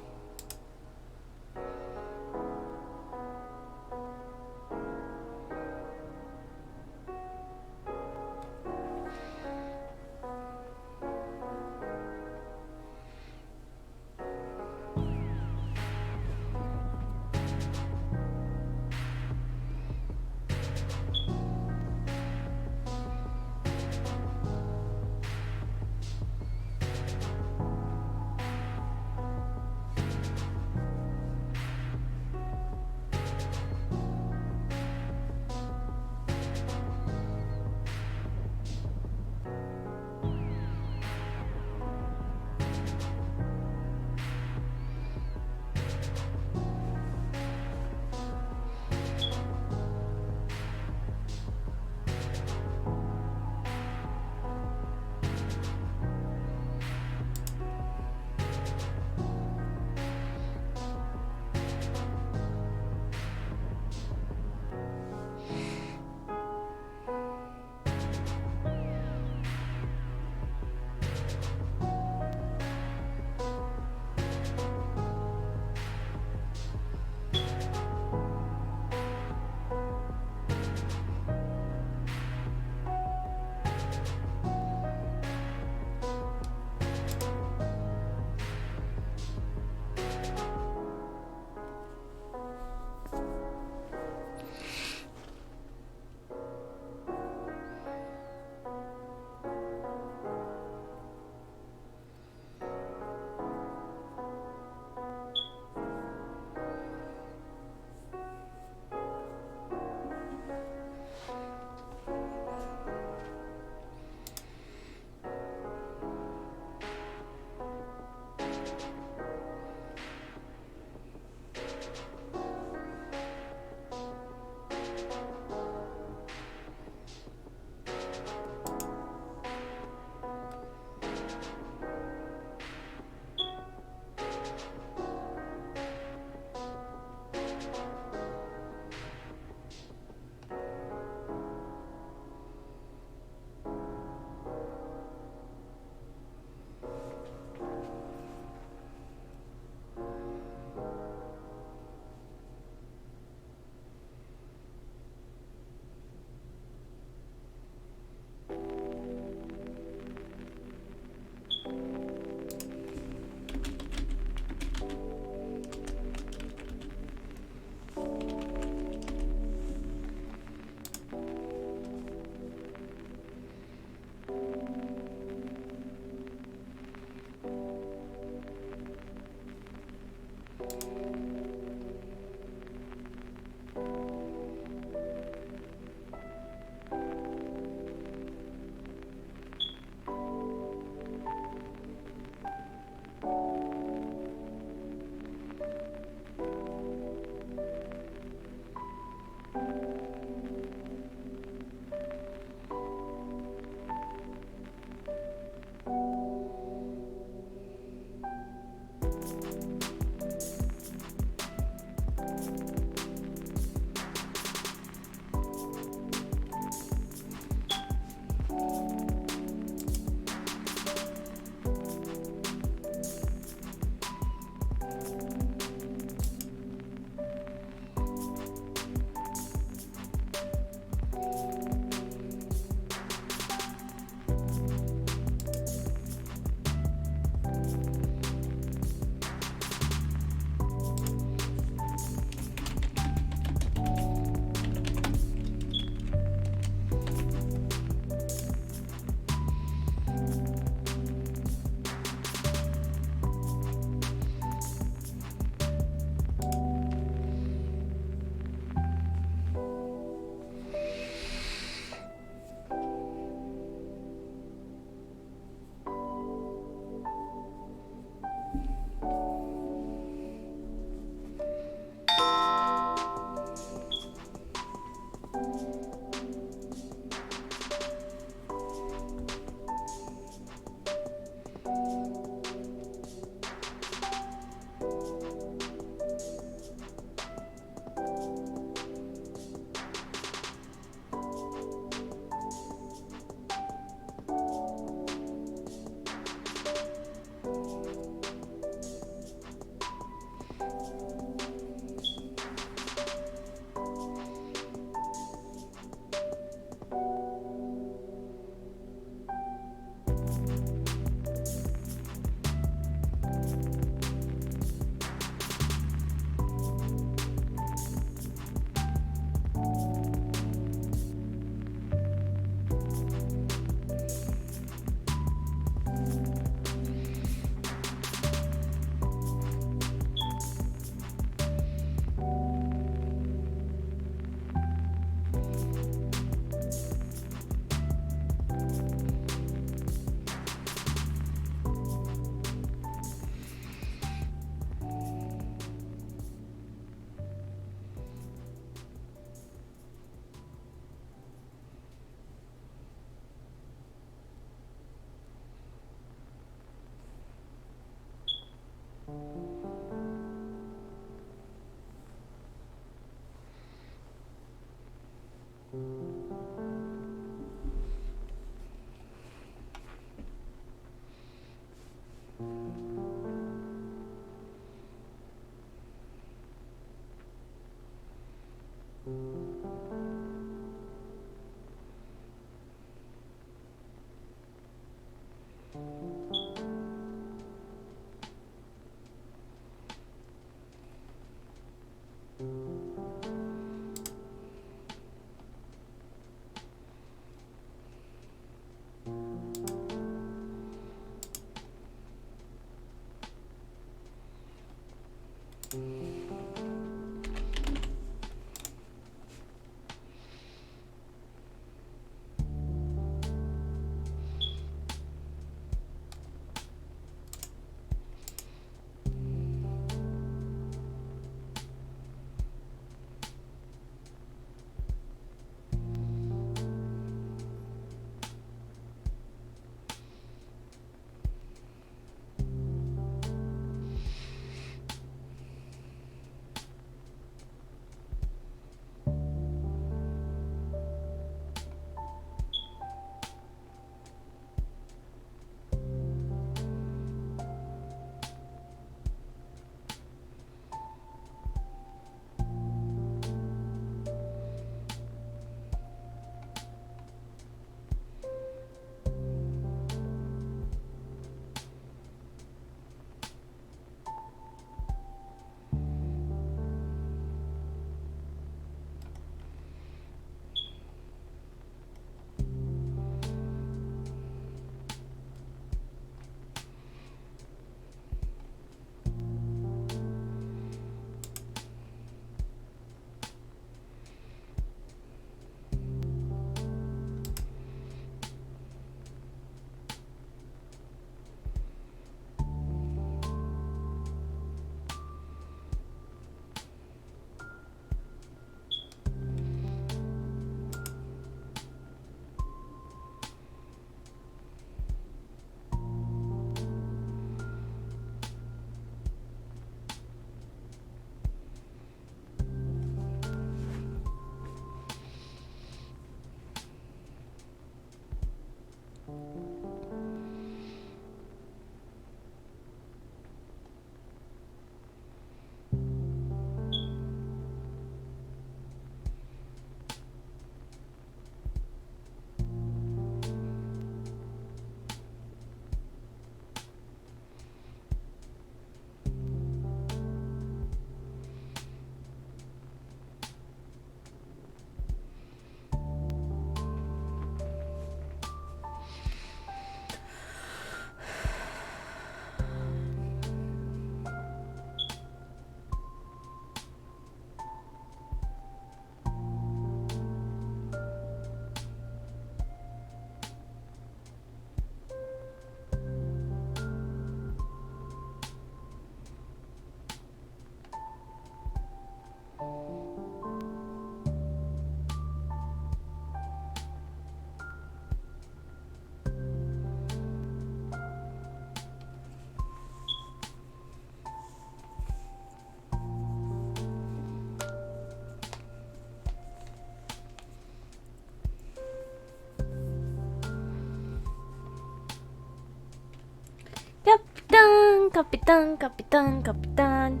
Capitan, Capitan, Capitan, Capitan.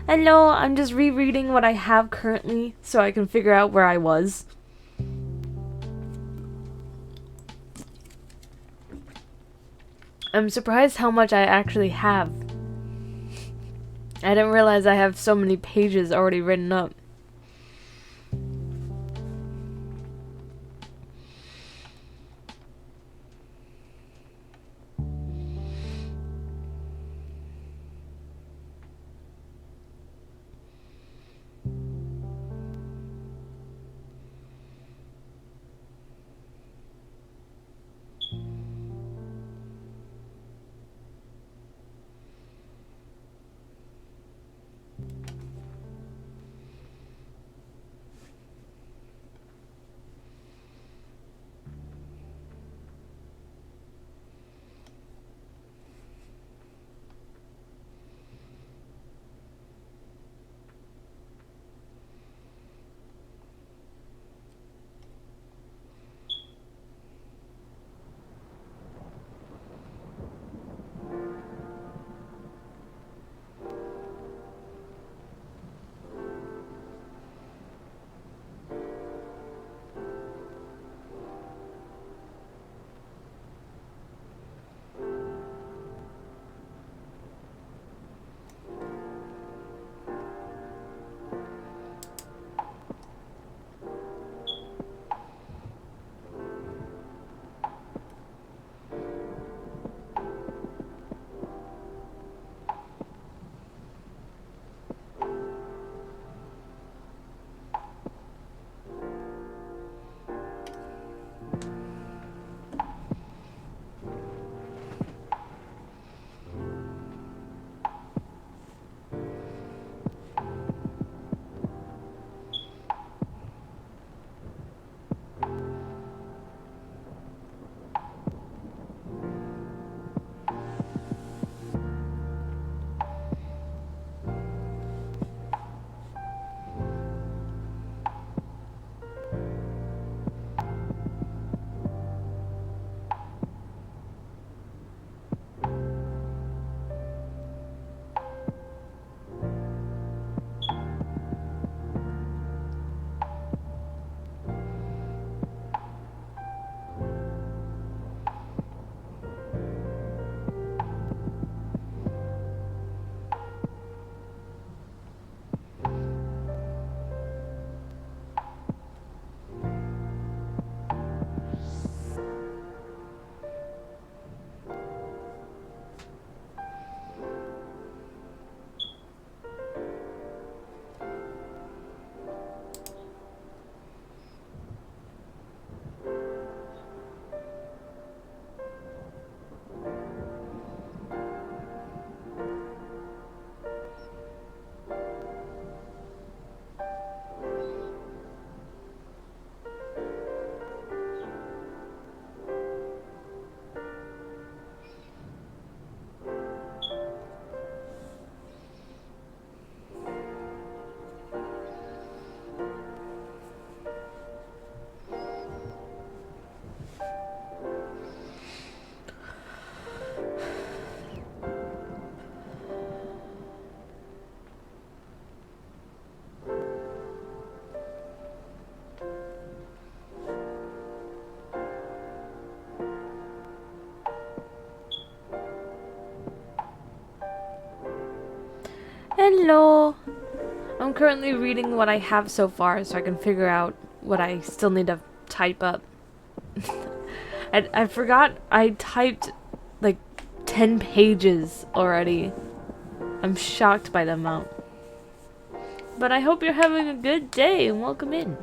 Hello, I'm just rereading what I have currently so I can figure out where I was. I'm surprised how much I actually have. I didn't realize I have so many pages already written up. I'm currently reading what I have so far so I can figure out what I still need to type up. I forgot I typed like 10 pages already. I'm shocked by the amount. But I hope you're having a good day and welcome in.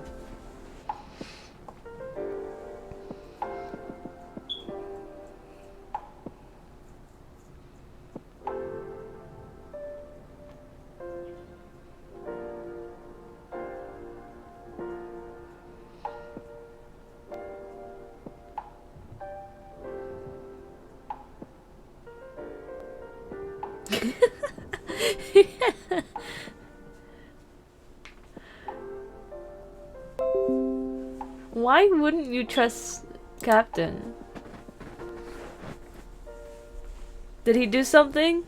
Why wouldn't you trust Captain? Did he do something?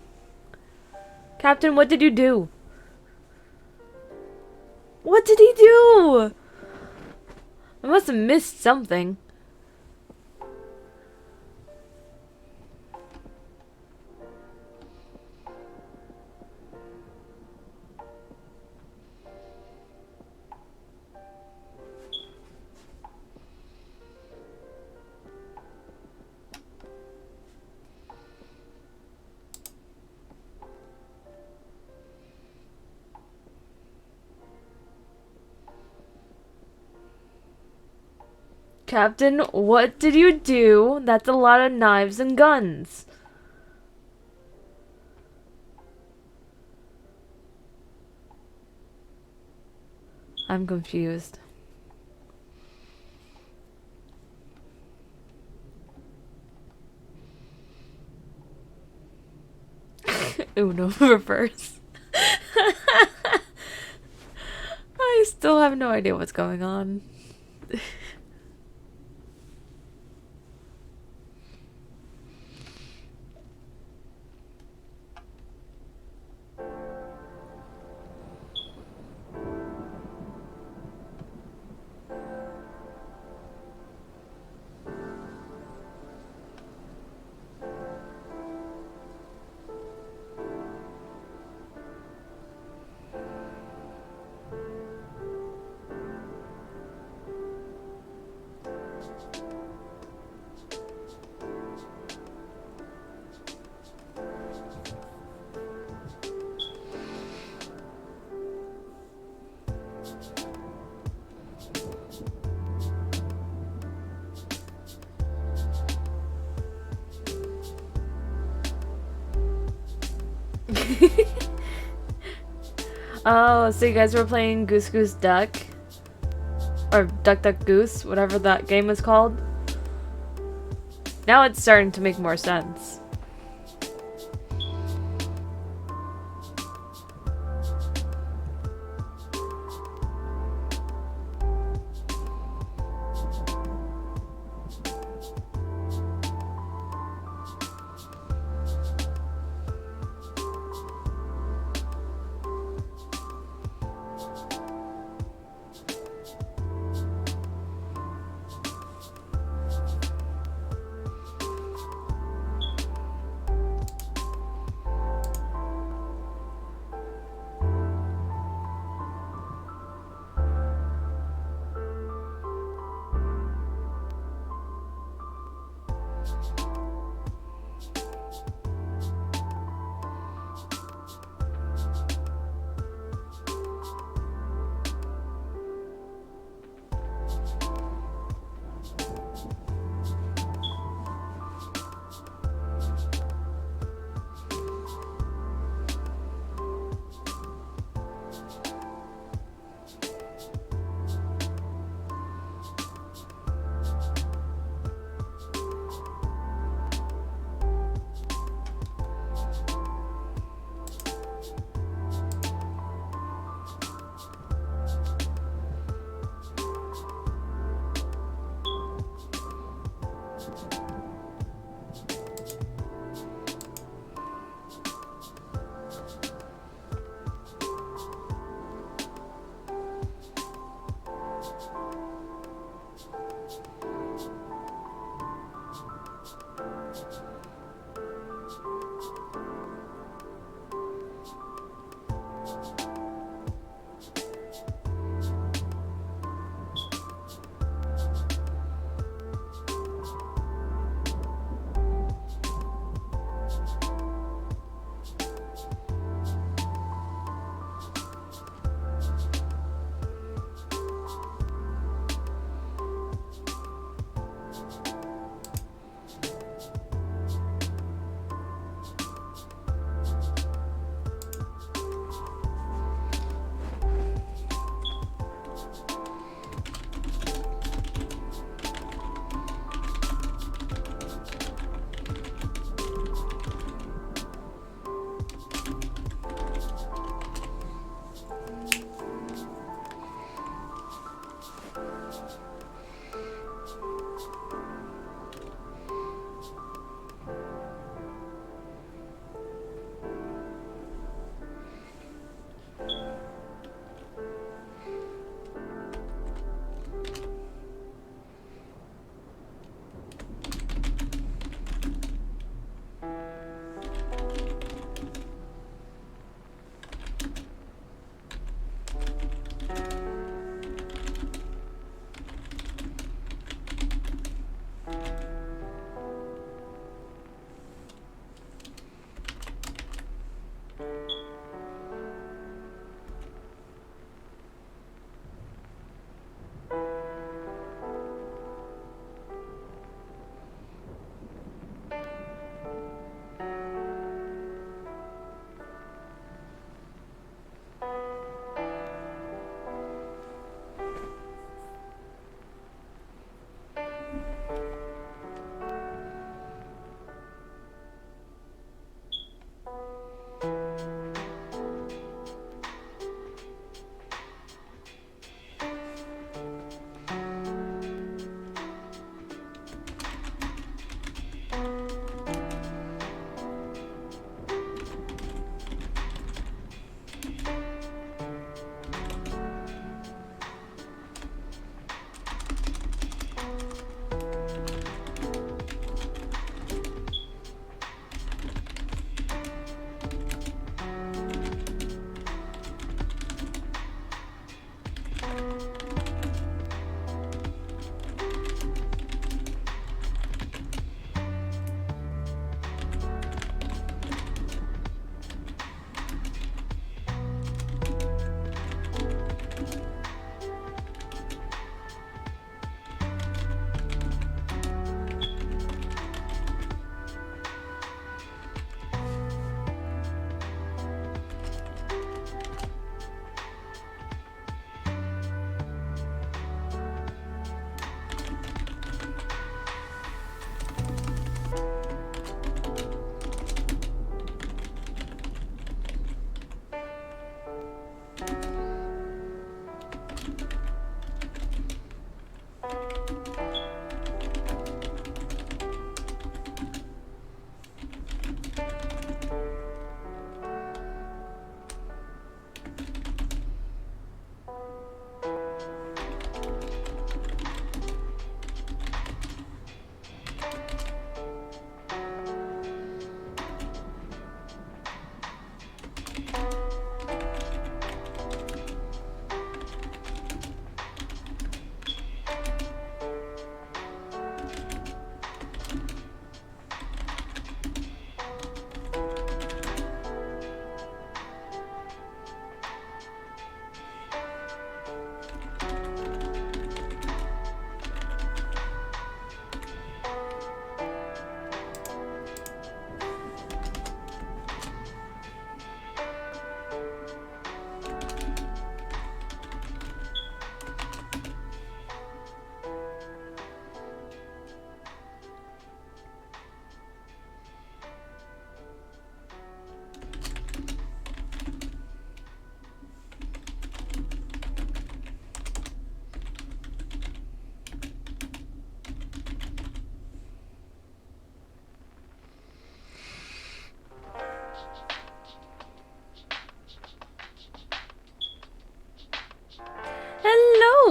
Captain, what did you do? What did he do? I must have missed something. Captain, what did you do? That's a lot of knives and guns. I'm confused. Uno reverse. I still have no idea what's going on. Oh, so you guys were playing Goose Goose Duck? Or Duck Duck Goose, whatever that game is called? Now it's starting to make more sense.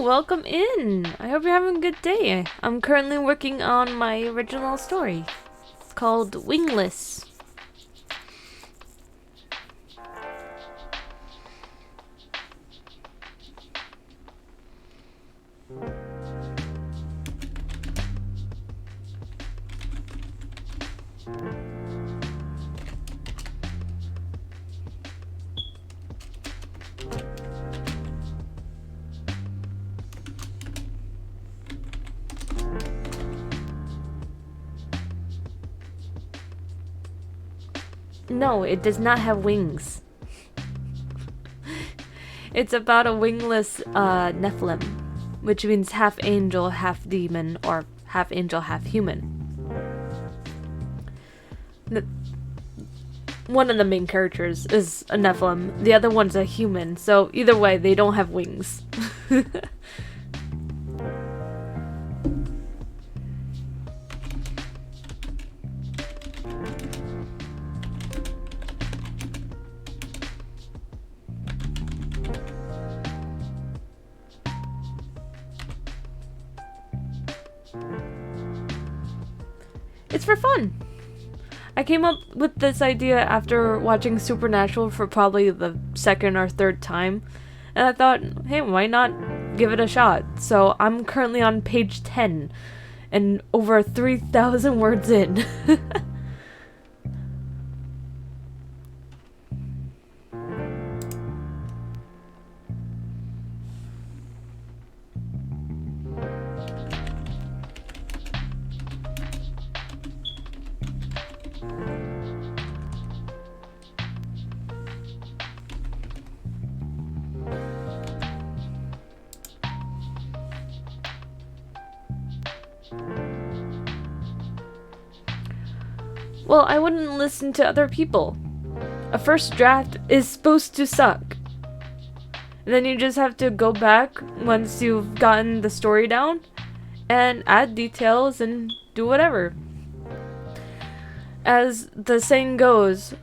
welcome in. I hope you're having a good day. I'm currently working on my original story. It's called Wingless. No, it does not have wings. It's about a wingless Nephilim, which means half angel, half demon, or half angel, half human. One of the main characters is a Nephilim, the other one's a human, so either way, they don't have wings. It's for fun. I came up with this idea after watching Supernatural for probably the second or third time, and I thought, hey, why not give it a shot? So I'm currently on page 10 and over 3,000 words in. Well, I wouldn't listen to other people. A first draft is supposed to suck. And then you just have to go back once you've gotten the story down and add details and do whatever. As the saying goes,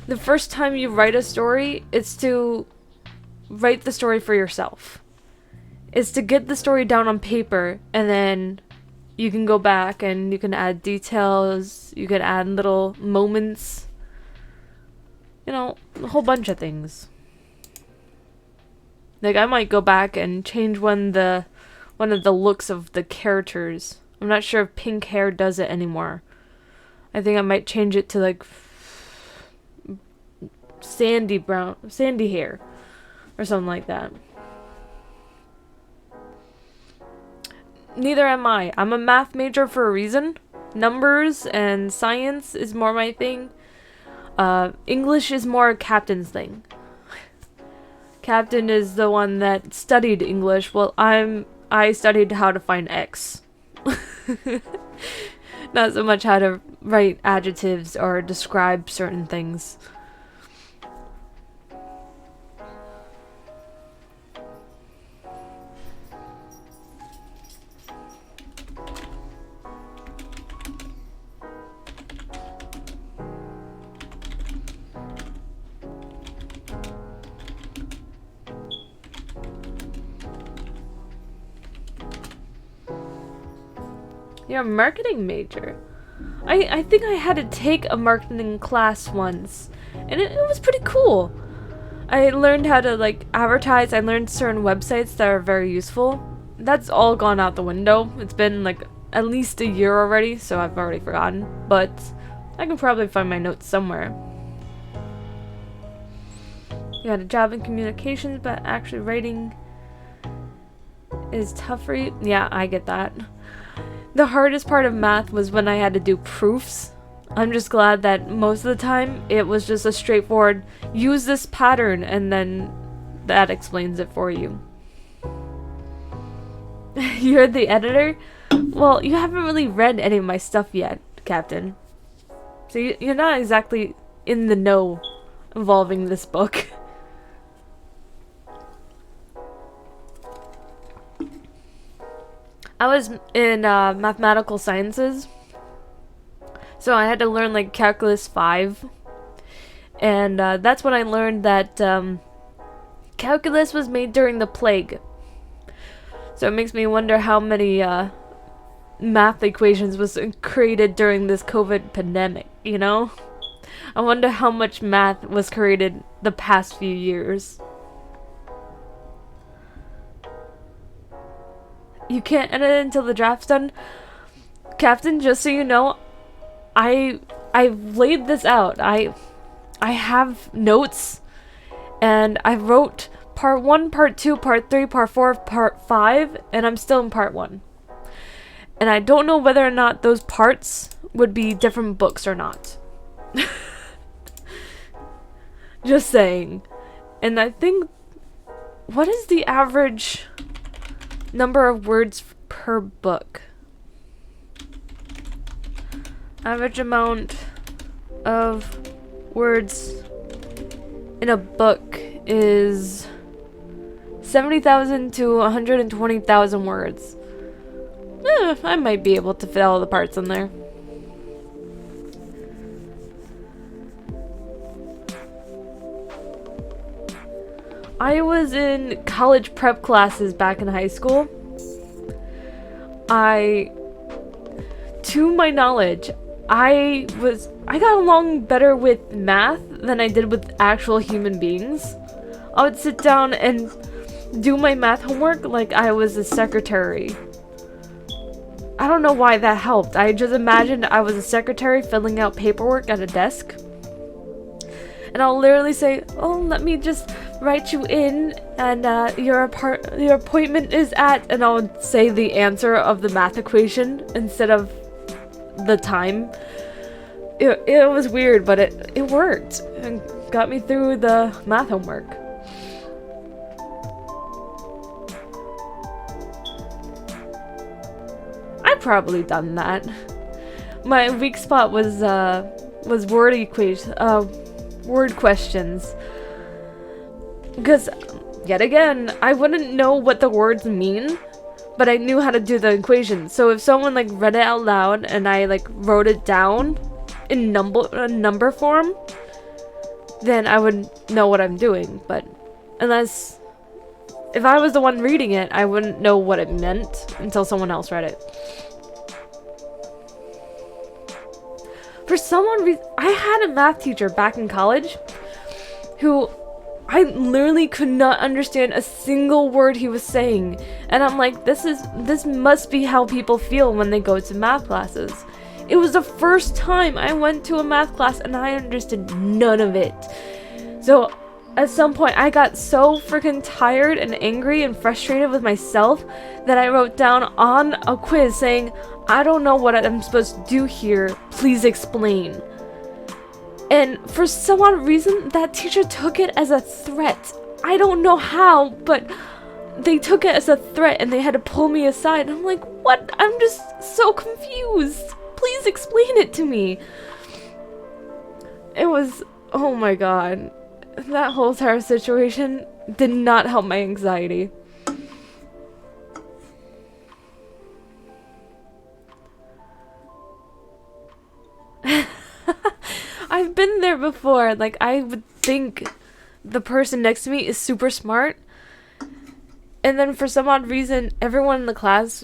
the first time you write a story, it's to write the story for yourself. It's to get the story down on paper, and then you can go back and you can add details, you can add little moments, you know, a whole bunch of things. Like, I might go back and change one of the looks of the characters. I'm not sure if pink hair does it anymore. I think I might change it to like sandy hair or something like that. Neither am I. I'm a math major for a reason. Numbers and science is more my thing. English is more Captain's thing. Captain is the one that studied English. Well, I studied how to find X. Not so much how to write adjectives or describe certain things. You're a marketing major. I think I had to take a marketing class once, and it was pretty cool. I learned how to like advertise. I learned certain websites that are very useful. That's all gone out the window. It's been like at least a year already, so I've already forgotten, but I can probably find my notes somewhere. You got a job in communications, but actually writing is tough for you. Yeah, I get that. The hardest part of math was when I had to do proofs. I'm just glad that most of the time it was just a straightforward, use this pattern, and then that explains it for you. You're the editor? Well, you haven't really read any of my stuff yet, Captain. So you're not exactly in the know involving this book. I was in mathematical sciences, so I had to learn like calculus 5, and that's when I learned that calculus was made during the plague. So it makes me wonder how many math equations was created during this COVID pandemic, you know? I wonder how much math was created the past few years. You can't edit it until the draft's done. Captain, just so you know, I've laid this out. I have notes, and I wrote part 1, part 2, part 3, part 4, part 5, and I'm still in part 1. And I don't know whether or not those parts would be different books or not. Just saying. And I think, what is the average number of words per book? Average amount of words in a book is 70,000 to 120,000 words. I might be able to fit all the parts in there. I was in college prep classes back in high school. To my knowledge, I got along better with math than I did with actual human beings. I would sit down and do my math homework like I was a secretary. I don't know why that helped. I just imagined I was a secretary filling out paperwork at a desk. And I'll literally say, oh, let me just write you in, and your appointment is at, and I'll say the answer of the math equation instead of the time. It was weird, but it worked and got me through the math homework. I've probably done that. My weak spot was word questions. Because, yet again, I wouldn't know what the words mean, but I knew how to do the equation. So if someone like read it out loud and I like wrote it down in number form, then I would know what I'm doing. But unless, if I was the one reading it, I wouldn't know what it meant until someone else read it. For some reason, I had a math teacher back in college who I literally could not understand a single word he was saying. And I'm like, this must be how people feel when they go to math classes. It was the first time I went to a math class and I understood none of it. So at some point I got so freaking tired and angry and frustrated with myself that I wrote down on a quiz saying, I don't know what I'm supposed to do here, please explain. And for some odd reason, that teacher took it as a threat. I don't know how, but they took it as a threat and they had to pull me aside. I'm like, what? I'm just so confused. Please explain it to me. It was, oh my god. That whole entire situation did not help my anxiety. I've been there before. Like, I would think the person next to me is super smart, and then for some odd reason, everyone in the class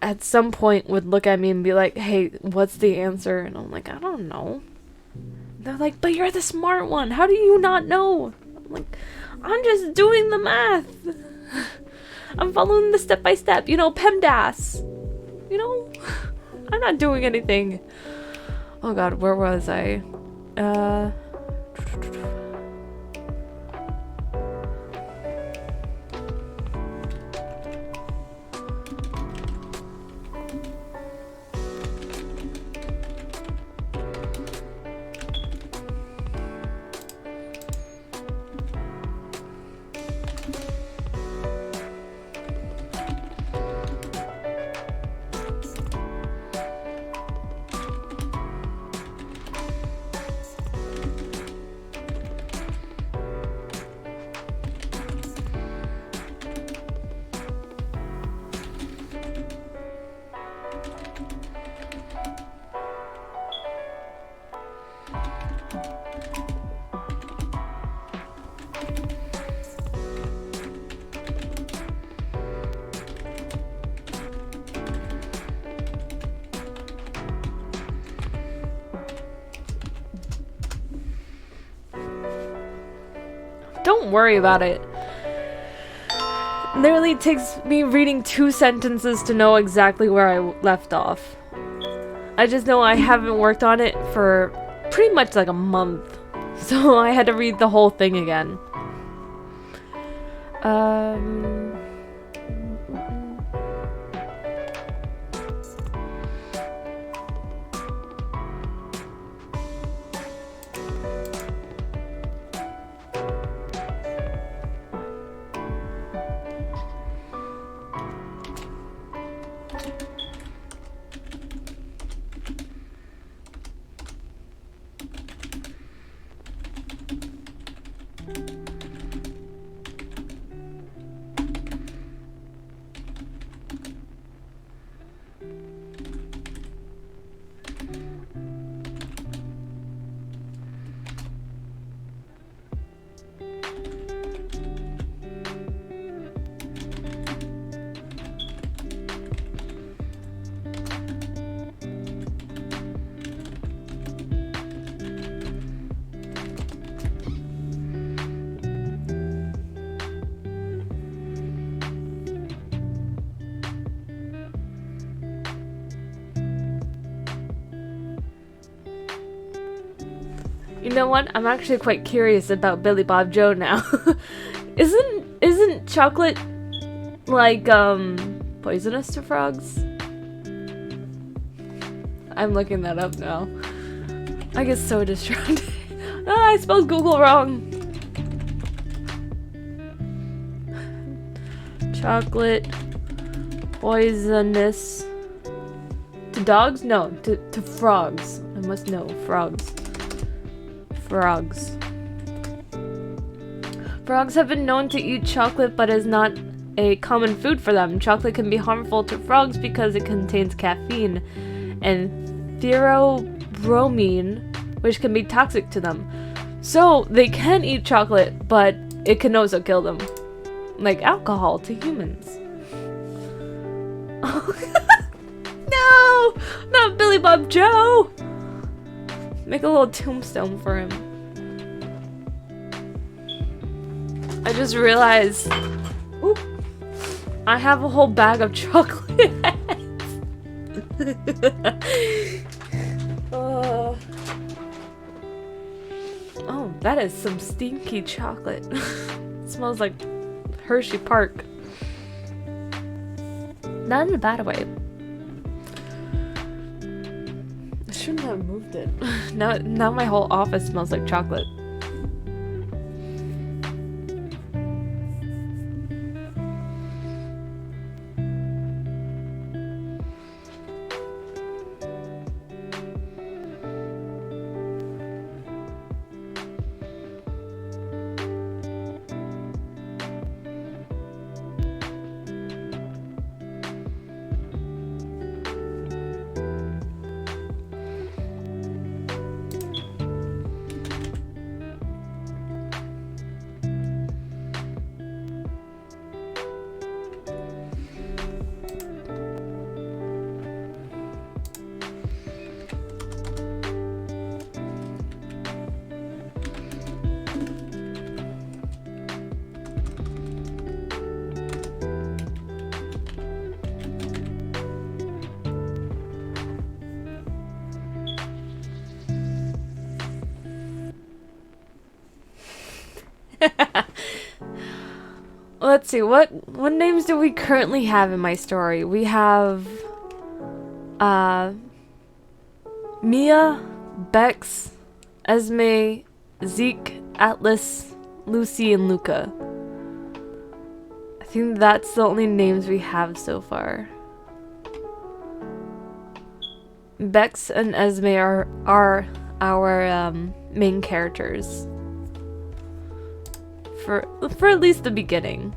at some point would look at me and be like, hey, what's the answer? And I'm like, I don't know. They're like, but you're the smart one. How do you not know? I'm like, I'm just doing the math. I'm following the step-by-step, you know, PEMDAS. You know, I'm not doing anything. Oh god, where was I? Don't worry about it. It literally takes me reading 2 sentences to know exactly where I left off. I just know I haven't worked on it for pretty much like a month. So I had to read the whole thing again. You know what? I'm actually quite curious about Billy Bob Joe now. Isn't chocolate like poisonous to frogs? I'm looking that up now. I get so distracted. I spelled Google wrong. Chocolate poisonous to dogs? No, to frogs. I must know. Frogs. Frogs. Frogs have been known to eat chocolate, but is not a common food for them. Chocolate can be harmful to frogs because it contains caffeine and theobromine, which can be toxic to them. So they can eat chocolate, but it can also kill them. Like alcohol to humans. No! Not Billy Bob Joe! Make a little tombstone for him. I just realized, oop, I have a whole bag of chocolate. Oh, that is some stinky chocolate. It smells like Hershey Park. Not in a bad way. I shouldn't have moved it. Now my whole office smells like chocolate. Let's see, what names do we currently have in my story? We have Mia, Bex, Esme, Zeke, Atlas, Lucy, and Luca. I think that's the only names we have so far. Bex and Esme are our main characters. For at least the beginning.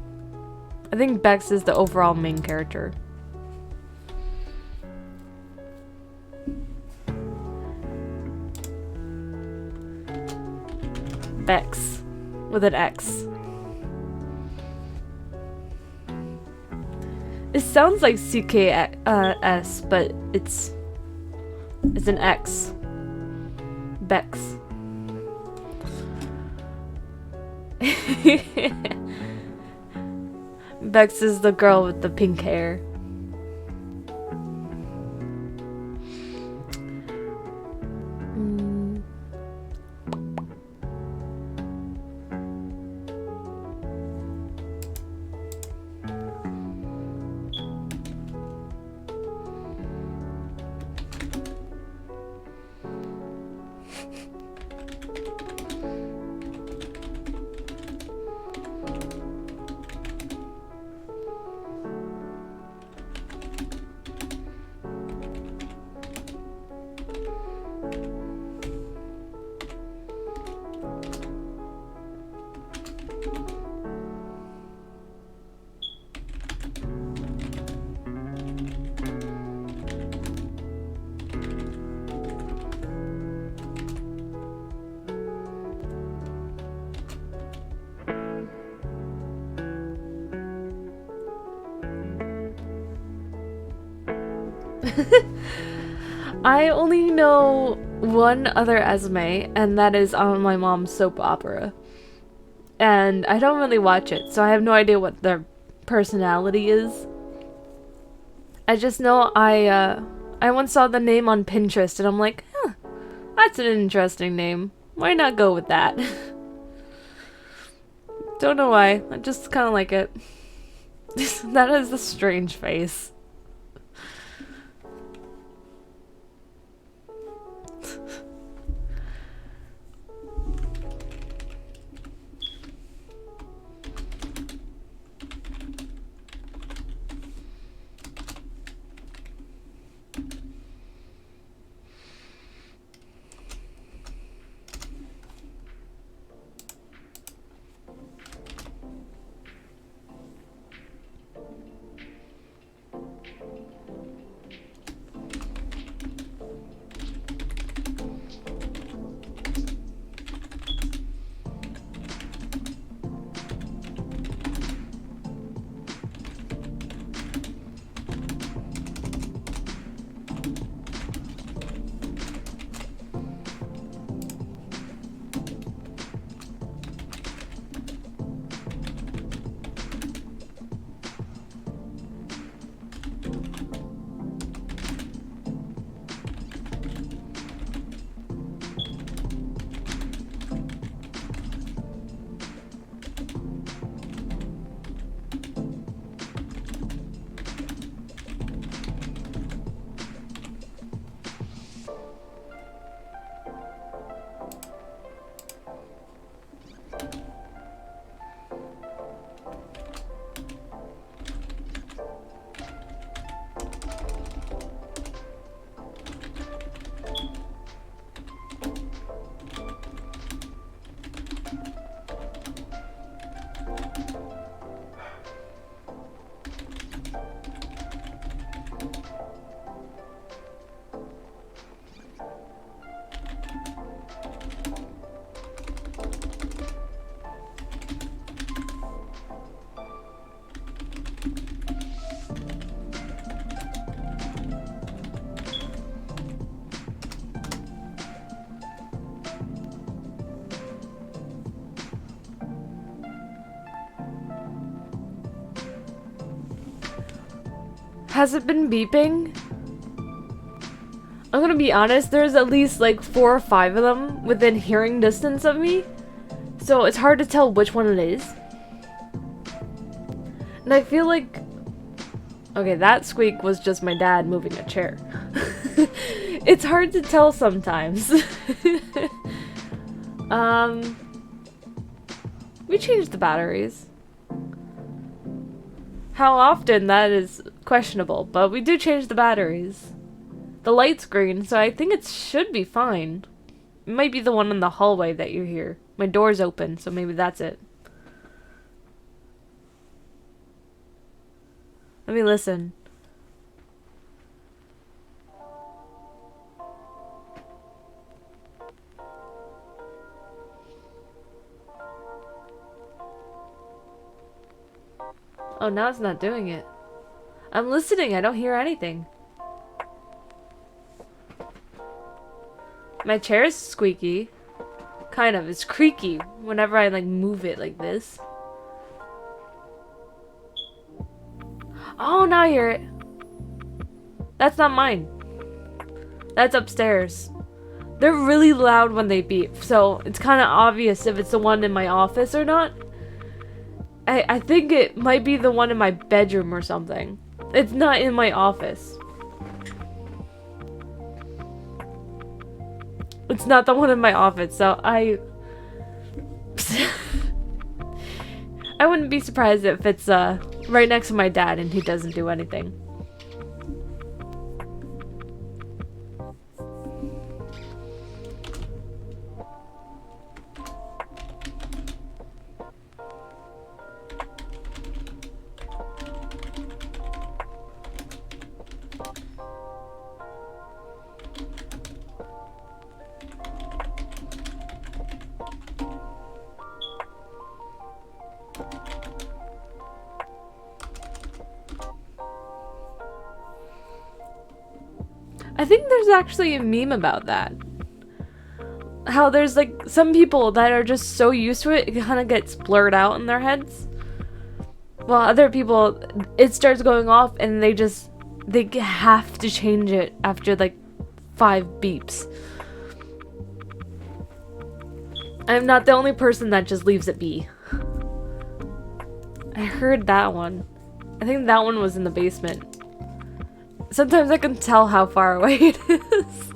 I think Bex is the overall main character. Bex with an X. It sounds like CKS, but it's an X. Bex. Bex is the girl with the pink hair. I only know one other Esme, and that is on my mom's soap opera. And I don't really watch it, so I have no idea what their personality is. I just know I once saw the name on Pinterest, and I'm like, huh, that's an interesting name. Why not go with that? Don't know why. I just kind of like it. That is a strange face. Has it been beeping? I'm gonna be honest, there's at least like 4 or 5 of them within hearing distance of me. So it's hard to tell which one it is. And I feel like... Okay, that squeak was just my dad moving a chair. It's hard to tell sometimes. We changed the batteries. How often, that is questionable, but we do change the batteries. The light's green, so I think it should be fine. It might be the one in the hallway that you hear. My door's open, so maybe that's it. Let me listen. Oh, now it's not doing it. I'm listening, I don't hear anything. My chair is squeaky. Kind of. It's creaky whenever I like move it like this. Oh, now I hear it. That's not mine. That's upstairs. They're really loud when they beep, so it's kind of obvious if it's the one in my office or not. I think it might be the one in my bedroom or something. It's not in my office. It's not the one in my office, so I wouldn't be surprised if it's right next to my dad and he doesn't do anything. I think there's actually a meme about that. How there's like some people that are just so used to it, it kind of gets blurred out in their heads. While other people, it starts going off and they have to change it after like 5 beeps. I'm not the only person that just leaves it be. I heard that one. I think that one was in the basement. Sometimes I can tell how far away it is.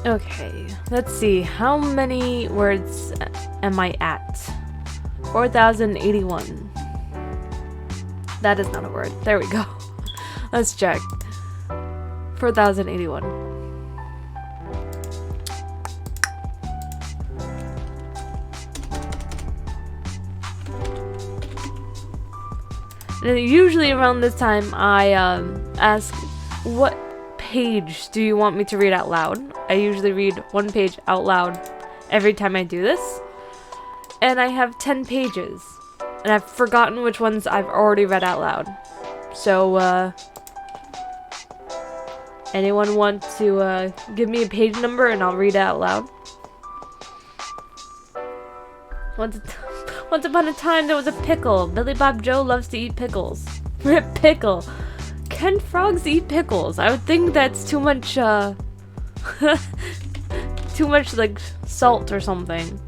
Okay, let's see. How many words am I at? 4,081. That is not a word. There we go. Let's check. 4,081. And usually around this time, I ask, what page do you want me to read out loud? I usually read 1 page out loud every time I do this. And I have 10 pages. And I've forgotten which ones I've already read out loud. So, anyone want to give me a page number and I'll read it out loud? Once upon a time there was a pickle. Billy Bob Joe loves to eat pickles. Rip pickle. Can frogs eat pickles? I would think that's too much, too much, like, salt or something.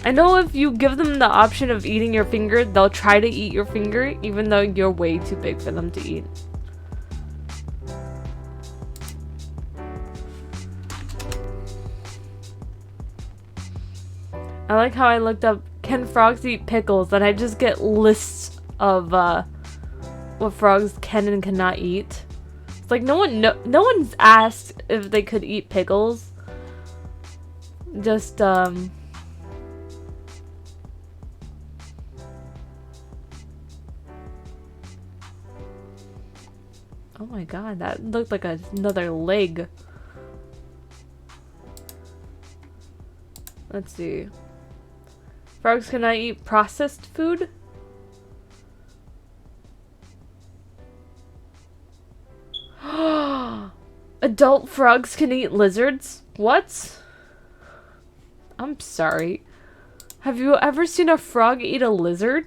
I know if you give them the option of eating your finger, they'll try to eat your finger, even though you're way too big for them to eat. I like how I looked up, can frogs eat pickles? And I just get lists of what frogs can and cannot eat. It's like no one's asked if they could eat pickles. Just oh my god, that looked like another leg. Let's see. Frogs cannot eat processed food? Adult frogs can eat lizards? What? I'm sorry. Have you ever seen a frog eat a lizard?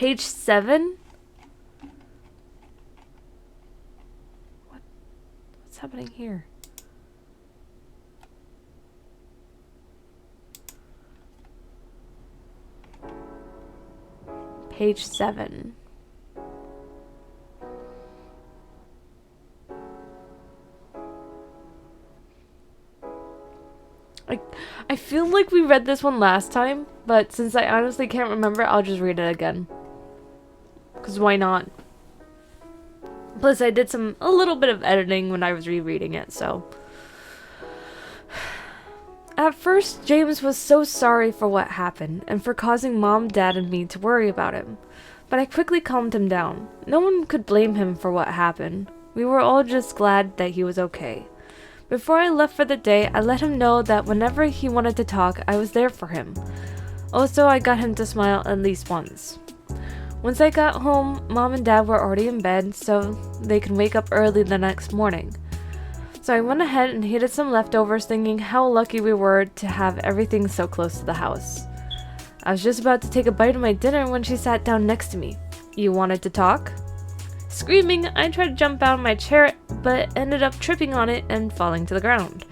Page 7? What's happening here? Page 7. I feel like we read this one last time, but since I honestly can't remember, I'll just read it again. Because why not? Plus, I did a little bit of editing when I was rereading it, so. At first, James was so sorry for what happened, and for causing Mom, Dad, and me to worry about him. But I quickly calmed him down. No one could blame him for what happened. We were all just glad that he was okay. Before I left for the day, I let him know that whenever he wanted to talk, I was there for him. Also, I got him to smile at least once. Once I got home, Mom and Dad were already in bed, so they could wake up early the next morning. So I went ahead and heated some leftovers, thinking how lucky we were to have everything so close to the house. I was just about to take a bite of my dinner when she sat down next to me. "You wanted to talk?" Screaming, I tried to jump out of my chair, but ended up tripping on it and falling to the ground.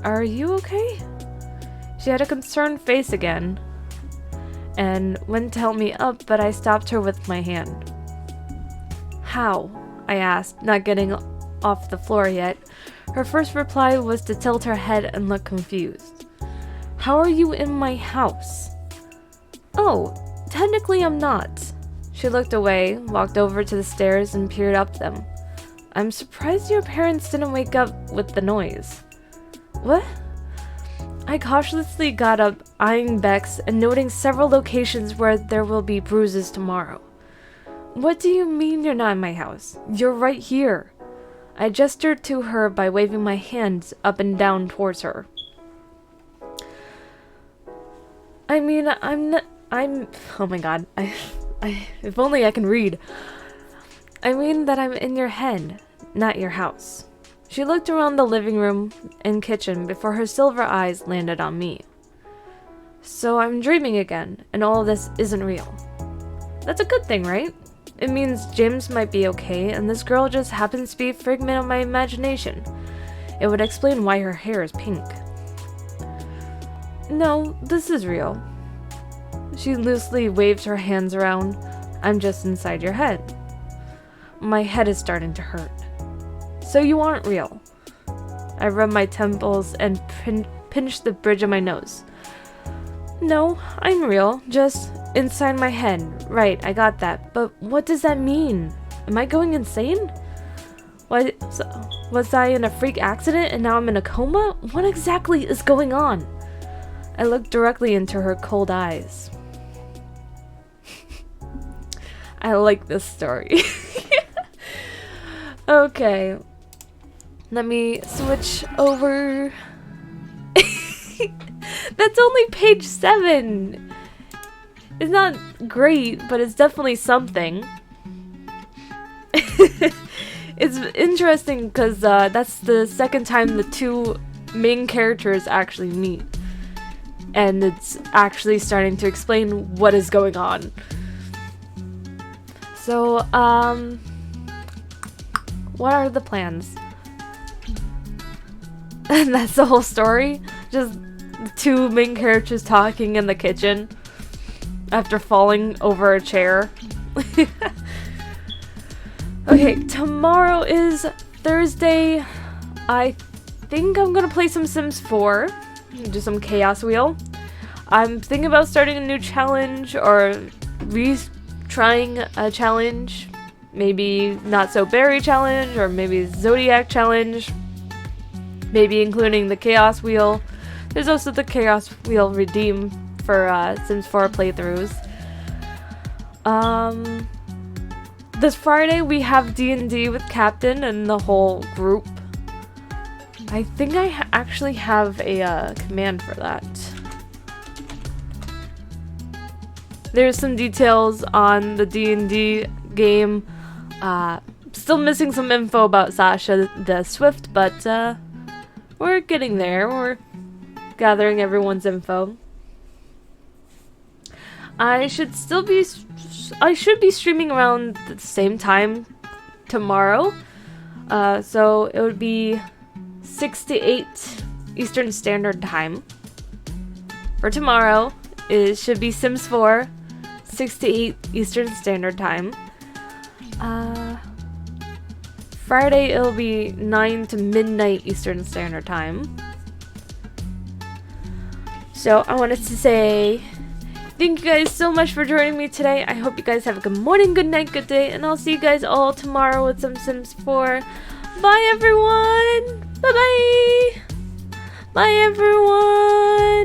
"Are you okay?" She had a concerned face again, and went to help me up, but I stopped her with my hand. "How?" I asked, not getting off the floor yet. Her first reply was to tilt her head and look confused. "How are you in my house?" "Oh, technically I'm not." She looked away, walked over to the stairs, and peered up them. "I'm surprised your parents didn't wake up with the noise." "What?" I cautiously got up, eyeing Bex and noting several locations where there will be bruises tomorrow. "What do you mean you're not in my house? You're right here." I gestured to her by waving my hands up and down towards her. "I mean, oh my god, if only I can read. I mean that I'm in your head, not your house." She looked around the living room and kitchen before her silver eyes landed on me. "So I'm dreaming again, and all of this isn't real." That's a good thing, right? It means James might be okay, and this girl just happens to be a figment of my imagination. It would explain why her hair is pink. "No, this is real." She loosely waved her hands around. "I'm just inside your head." My head is starting to hurt. "So you aren't real." I rubbed my temples and pinched the bridge of my nose. "No, I'm real, just inside my head. Right, I got that. But what does that mean? Am I going insane? Was I in a freak accident and now I'm in a coma? What exactly is going on?" I looked directly into her cold eyes. I like this story. Okay. Let me switch over. That's only page 7. It's not great, but it's definitely something. It's interesting because that's the second time the two main characters actually meet. And it's actually starting to explain what is going on. So, what are the plans? And that's the whole story? Just the two main characters talking in the kitchen after falling over a chair. Okay, tomorrow is Thursday. I think I'm gonna play some Sims 4. Do some Chaos Wheel. I'm thinking about starting a new challenge or trying a challenge. Maybe Not So Berry challenge or maybe Zodiac challenge. Maybe including the Chaos Wheel. There's also the Chaos Wheel Redeem for Sims 4 playthroughs. This Friday we have D&D with Captain and the whole group. I think I actually have a command for that. There's some details on the D&D game. Still missing some info about Sasha the Swift, but we're getting there. We're gathering everyone's info. I should be streaming around the same time tomorrow. So it would be 6 to 8 Eastern Standard Time. For tomorrow, it should be Sims 4, 6 to 8 Eastern Standard Time. Friday, it'll be 9 to midnight Eastern Standard Time. So I wanted to say thank you guys so much for joining me today. I hope you guys have a good morning, good night, good day, and I'll see you guys all tomorrow with some Sims 4. Bye everyone! Bye bye! Bye everyone!